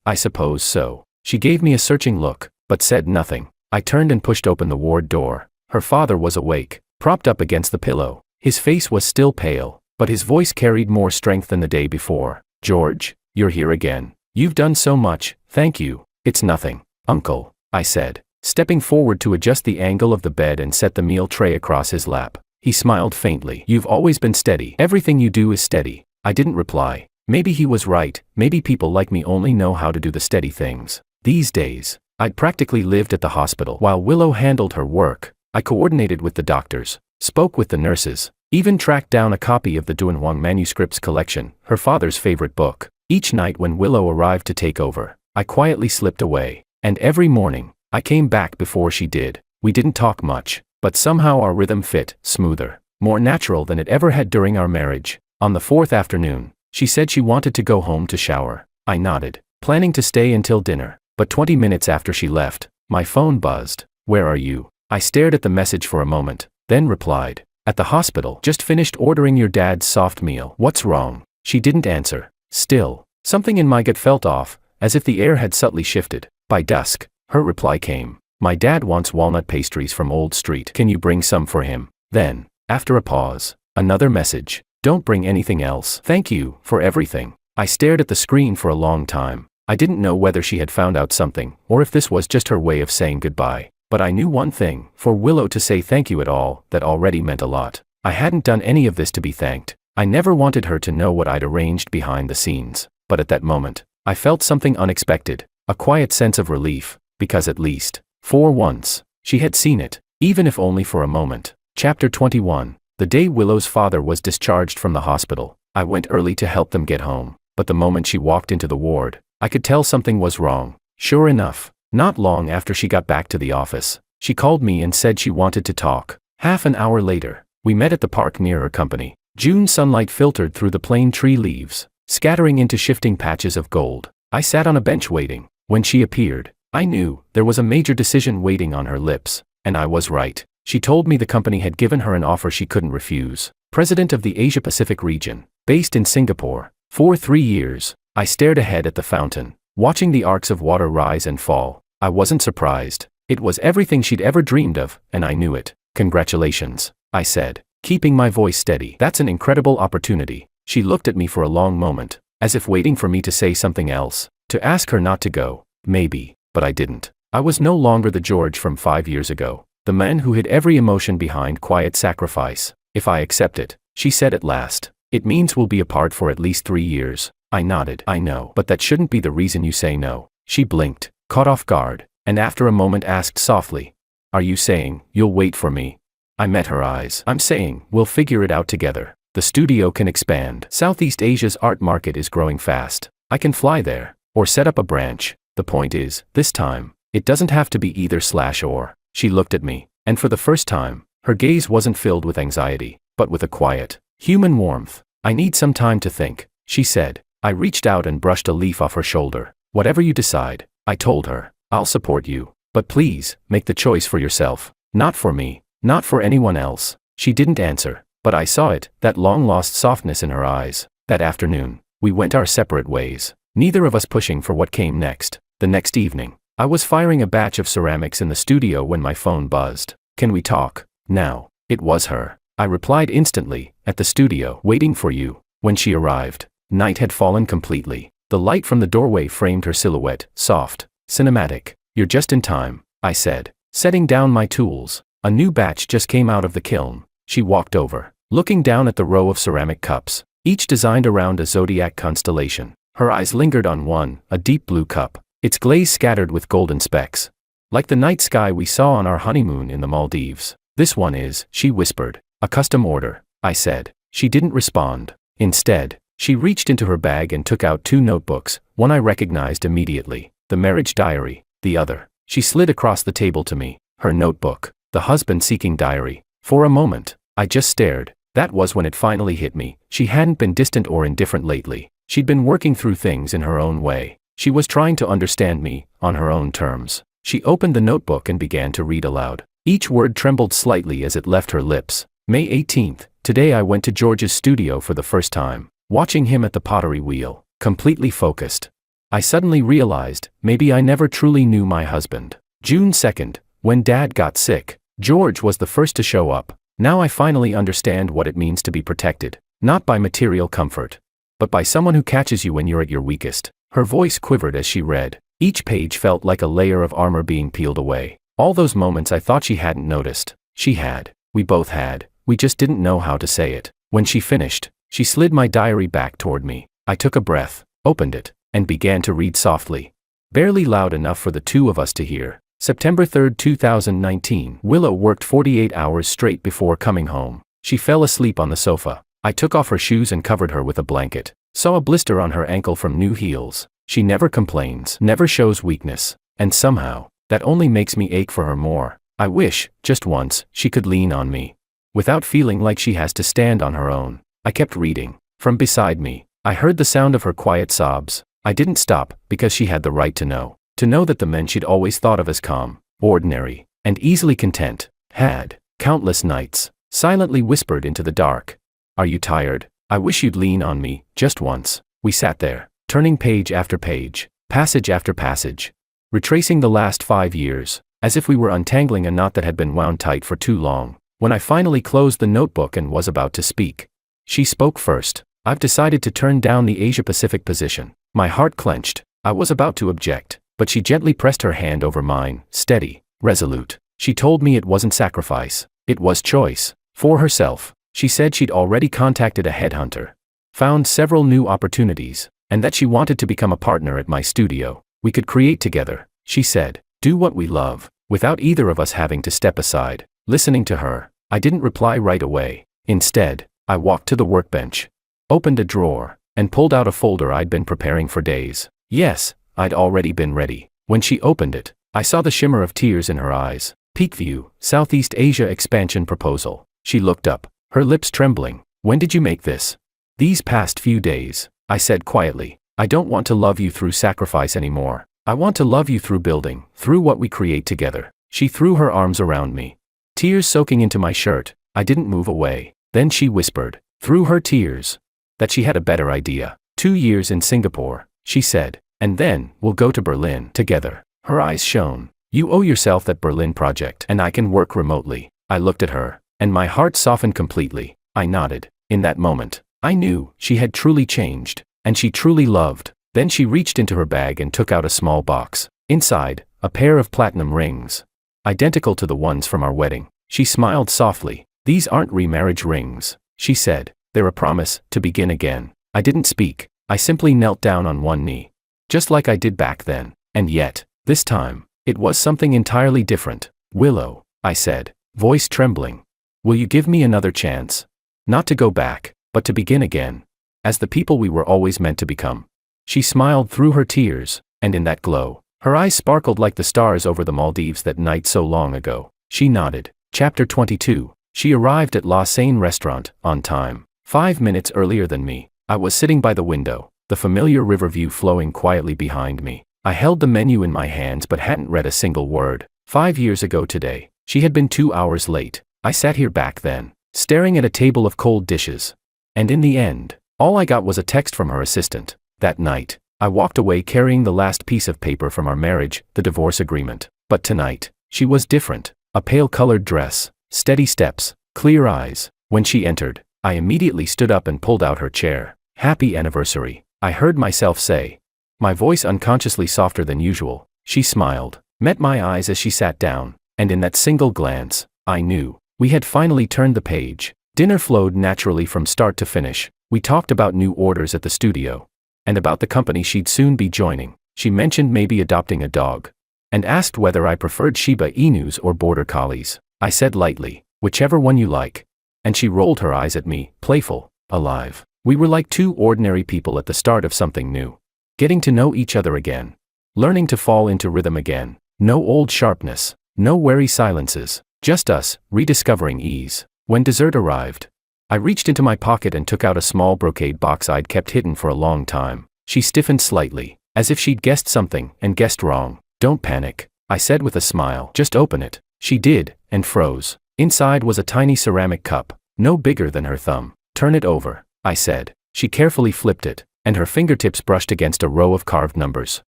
I suppose so. She gave me a searching look, but said nothing. I turned and pushed open the ward door. Her father was awake, propped up against the pillow. His face was still pale, but his voice carried more strength than the day before. George, you're here again. You've done so much, thank you. It's nothing, Uncle, I said, stepping forward to adjust the angle of the bed and set the meal tray across his lap. He smiled faintly. You've always been steady. Everything you do is steady. I didn't reply. Maybe he was right. Maybe people like me only know how to do the steady things. These days, I'd practically lived at the hospital. While Willow handled her work, I coordinated with the doctors, spoke with the nurses, even tracked down a copy of the Dunhuang manuscripts collection, her father's favorite book. Each night when Willow arrived to take over, I quietly slipped away. And every morning, I came back before she did. We didn't talk much, but somehow our rhythm fit, smoother, more natural than it ever had during our marriage. On the fourth afternoon, she said she wanted to go home to shower. I nodded, planning to stay until dinner. But 20 minutes after she left, my phone buzzed. Where are you? I stared at the message for a moment, then replied, at the hospital. Just finished ordering your dad's soft meal. What's wrong? She didn't answer. Still, something in my gut felt off, as if the air had subtly shifted. By dusk, her reply came. My dad wants walnut pastries from Old Street. Can you bring some for him? Then, after a pause, another message. Don't bring anything else. Thank you for everything. I stared at the screen for a long time. I didn't know whether she had found out something, or if this was just her way of saying goodbye. But I knew one thing, for Willow to say thank you at all, that already meant a lot. I hadn't done any of this to be thanked. I never wanted her to know what I'd arranged behind the scenes. But at that moment, I felt something unexpected, a quiet sense of relief, because at least, for once, she had seen it, even if only for a moment. Chapter 21. The day Willow's father was discharged from the hospital, I went early to help them get home. But the moment she walked into the ward, I could tell something was wrong. Sure enough, not long after she got back to the office, she called me and said she wanted to talk. Half an hour later, we met at the park near her company. June sunlight filtered through the plane tree leaves, scattering into shifting patches of gold. I sat on a bench waiting. When she appeared, I knew there was a major decision waiting on her lips, and I was right. She told me the company had given her an offer she couldn't refuse. President of the Asia-Pacific region, based in Singapore. For 3 years, I stared ahead at the fountain, watching the arcs of water rise and fall. I wasn't surprised. It was everything she'd ever dreamed of, and I knew it. Congratulations, I said, keeping my voice steady. That's an incredible opportunity. She looked at me for a long moment, as if waiting for me to say something else, to ask her not to go. Maybe, but I didn't. I was no longer the George from 5 years ago. The man who hid every emotion behind quiet sacrifice. If I accept it, she said at last, it means we'll be apart for at least 3 years. I nodded. I know, but that shouldn't be the reason you say no. She blinked, caught off guard, and after a moment asked softly, are you saying, you'll wait for me? I met her eyes. I'm saying, we'll figure it out together. The studio can expand. Southeast Asia's art market is growing fast. I can fly there, or set up a branch. The point is, this time, it doesn't have to be either/or. She looked at me, and for the first time, her gaze wasn't filled with anxiety, but with a quiet, human warmth. I need some time to think, she said. I reached out and brushed a leaf off her shoulder. Whatever you decide, I told her, I'll support you. But please, make the choice for yourself. Not for me, not for anyone else. She didn't answer, but I saw it, that long-lost softness in her eyes. That afternoon, we went our separate ways, neither of us pushing for what came next. The next evening, I was firing a batch of ceramics in the studio when my phone buzzed. Can we talk? Now. It was her. I replied instantly, at the studio, waiting for you. When she arrived, night had fallen completely. The light from the doorway framed her silhouette, soft, cinematic. You're just in time, I said, setting down my tools. A new batch just came out of the kiln. She walked over, looking down at the row of ceramic cups, each designed around a zodiac constellation. Her eyes lingered on one, a deep blue cup, its glaze scattered with golden specks. Like the night sky we saw on our honeymoon in the Maldives. This one is, she whispered, a custom order, I said. She didn't respond. Instead, she reached into her bag and took out 2 notebooks, one I recognized immediately, the marriage diary, the other. She slid across the table to me, her notebook, the husband-seeking diary. For a moment, I just stared. That was when it finally hit me. She hadn't been distant or indifferent lately. She'd been working through things in her own way. She was trying to understand me, on her own terms. She opened the notebook and began to read aloud. Each word trembled slightly as it left her lips. May 18th, today I went to George's studio for the first time, watching him at the pottery wheel, completely focused. I suddenly realized, maybe I never truly knew my husband. June 2nd, when Dad got sick, George was the first to show up. Now I finally understand what it means to be protected, not by material comfort, but by someone who catches you when you're at your weakest. Her voice quivered as she read. Each page felt like a layer of armor being peeled away. All those moments I thought she hadn't noticed. She had. We both had. We just didn't know how to say it. When she finished, she slid my diary back toward me. I took a breath, opened it, and began to read softly. Barely loud enough for the two of us to hear. September 3, 2019. Willow worked 48 hours straight before coming home. She fell asleep on the sofa. I took off her shoes and covered her with a blanket. Saw a blister on her ankle from new heels. She never complains, never shows weakness. And somehow, that only makes me ache for her more. I wish, just once, she could lean on me, without feeling like she has to stand on her own. I kept reading. From beside me, I heard the sound of her quiet sobs. I didn't stop, because she had the right to know. To know that the men she'd always thought of as calm, ordinary, and easily content, had, countless nights, silently whispered into the dark. Are you tired? I wish you'd lean on me, just once. We sat there, turning page after page, passage after passage, retracing the last 5 years, as if we were untangling a knot that had been wound tight for too long. When I finally closed the notebook and was about to speak, she spoke first. I've decided to turn down the Asia-Pacific position. My heart clenched. I was about to object, but she gently pressed her hand over mine, steady, resolute. She told me it wasn't sacrifice. It was choice. For herself. She said she'd already contacted a headhunter, found several new opportunities, and that she wanted to become a partner at my studio. We could create together, she said, do what we love, without either of us having to step aside. Listening to her, I didn't reply right away. Instead, I walked to the workbench, opened a drawer, and pulled out a folder I'd been preparing for days. Yes, I'd already been ready. When she opened it, I saw the shimmer of tears in her eyes. Peak View, Southeast Asia Expansion Proposal. She looked up, her lips trembling. When did you make this? These past few days, I said quietly. I don't want to love you through sacrifice anymore. I want to love you through building, through what we create together. She threw her arms around me, tears soaking into my shirt. I didn't move away. Then she whispered, through her tears, that she had a better idea. 2 years in Singapore, she said, and then we'll go to Berlin together. Her eyes shone. You owe yourself that Berlin project, and I can work remotely. I looked at her, and my heart softened completely. I nodded. In that moment, I knew she had truly changed, and she truly loved. Then she reached into her bag and took out a small box. Inside, a pair of platinum rings. identical to the ones from our wedding. She smiled softly. "These aren't remarriage rings," she said. "They're a promise to begin again." I didn't speak. I simply knelt down on one knee. Just like I did back then. And yet, this time, it was something entirely different. "Willow," I said, voice trembling. "Will you give me another chance? Not to go back, but to begin again. As the people we were always meant to become." She smiled through her tears, and in that glow, her eyes sparkled like the stars over the Maldives that night so long ago. She nodded. Chapter 22. She arrived at La Seine restaurant, on time. 5 minutes earlier than me. I was sitting by the window, the familiar river view flowing quietly behind me. I held the menu in my hands but hadn't read a single word. 5 years ago today, she had been 2 hours late. I sat here back then, staring at a table of cold dishes. And in the end, all I got was a text from her assistant. That night, I walked away carrying the last piece of paper from our marriage, the divorce agreement. But tonight, she was different. A pale-colored dress, steady steps, clear eyes. When she entered, I immediately stood up and pulled out her chair. "Happy anniversary," I heard myself say, my voice unconsciously softer than usual. She smiled, met my eyes as she sat down, and in that single glance, I knew we had finally turned the page. Dinner flowed naturally from start to finish. We talked about new orders at the studio, and about the company she'd soon be joining. She mentioned maybe adopting a dog, and asked whether I preferred Shiba Inus or Border Collies. I said lightly, "Whichever one you like." And she rolled her eyes at me, playful, alive. We were like two ordinary people at the start of something new. Getting to know each other again. Learning to fall into rhythm again. No old sharpness. No wary silences. Just us, rediscovering ease. When dessert arrived, I reached into my pocket and took out a small brocade box I'd kept hidden for a long time. She stiffened slightly, as if she'd guessed something and guessed wrong. "Don't panic," I said with a smile. "Just open it." She did, and froze. Inside was a tiny ceramic cup, no bigger than her thumb. "Turn it over," I said. She carefully flipped it, and her fingertips brushed against a row of carved numbers.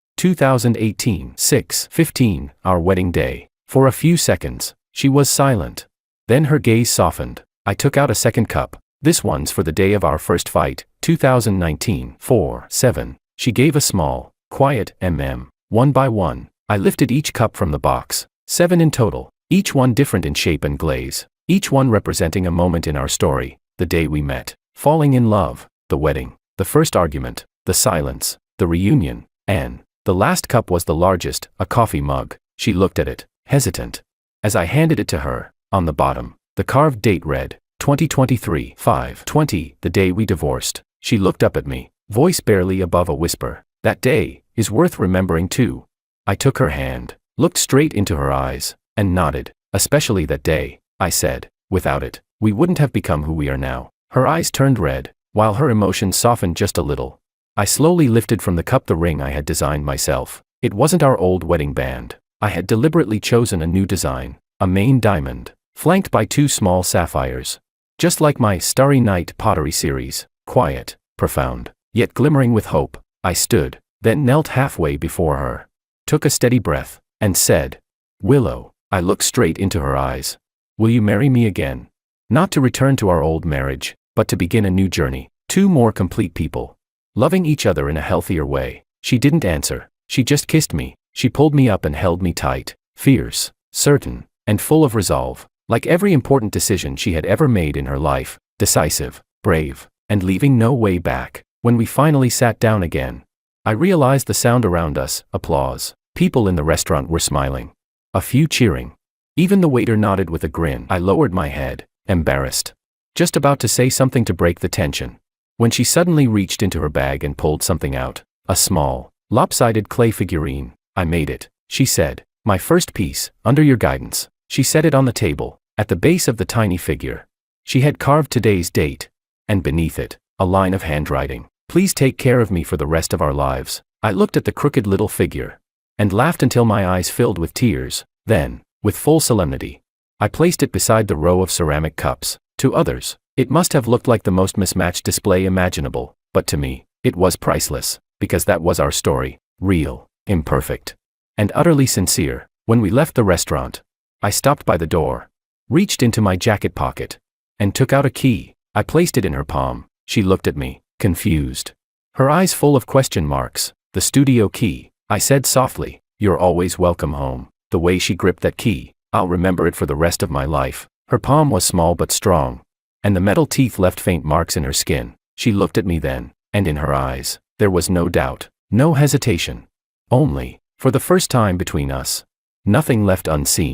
2018, 6/15, our wedding day. For a few seconds, she was silent. Then her gaze softened. I took out a second cup. "This one's for the day of our first fight, 2019, 4/7. She gave a small, quiet mm. One by one, I lifted each cup from the box. 7 in total, each one different in shape and glaze. Each one representing a moment in our story. The day we met, falling in love, the wedding, the first argument, the silence, the reunion, and the last cup was the largest, a coffee mug. She looked at it, hesitant. As I handed it to her, on the bottom, the carved date read, 2023, 5/20, the day we divorced. She looked up at me, voice barely above a whisper. "That day is worth remembering too." I took her hand, looked straight into her eyes, and nodded. "Especially that day," I said. "Without it, we wouldn't have become who we are now." Her eyes turned red, while her emotions softened just a little. I slowly lifted from the cup the ring I had designed myself. It wasn't our old wedding band. I had deliberately chosen a new design, a main diamond, flanked by 2 small sapphires. Just like my Starry Night pottery series, quiet, profound, yet glimmering with hope. I stood, then knelt halfway before her, took a steady breath, and said, "Willow." I looked straight into her eyes. "Will you marry me again? Not to return to our old marriage, but to begin a new journey, 2 more complete people, loving each other in a healthier way." She didn't answer. She just kissed me. She pulled me up and held me tight, fierce, certain, and full of resolve, like every important decision she had ever made in her life, decisive, brave, and leaving no way back. When we finally sat down again, I realized the sound around us, applause. People in the restaurant were smiling. A few cheering. Even the waiter nodded with a grin. I lowered my head, embarrassed, just about to say something to break the tension, when she suddenly reached into her bag and pulled something out. A small, lopsided clay figurine. "I made it," she said. "My first piece, under your guidance." She set it on the table, at the base of the tiny figure. She had carved today's date, and beneath it, a line of handwriting. "Please take care of me for the rest of our lives." I looked at the crooked little figure, and laughed until my eyes filled with tears. Then, with full solemnity, I placed it beside the row of ceramic cups. To others, it must have looked like the most mismatched display imaginable, but to me, it was priceless, because that was our story, real, imperfect, and utterly sincere. When we left the restaurant, I stopped by the door, reached into my jacket pocket, and took out a key. I placed it in her palm. She looked at me, confused, her eyes full of question marks. "The studio key," I said softly. "You're always welcome home." The way she gripped that key, I'll remember it for the rest of my life. Her palm was small but strong, and the metal teeth left faint marks in her skin. She looked at me then, and in her eyes, there was no doubt, no hesitation. Only, for the first time between us, nothing left unseen.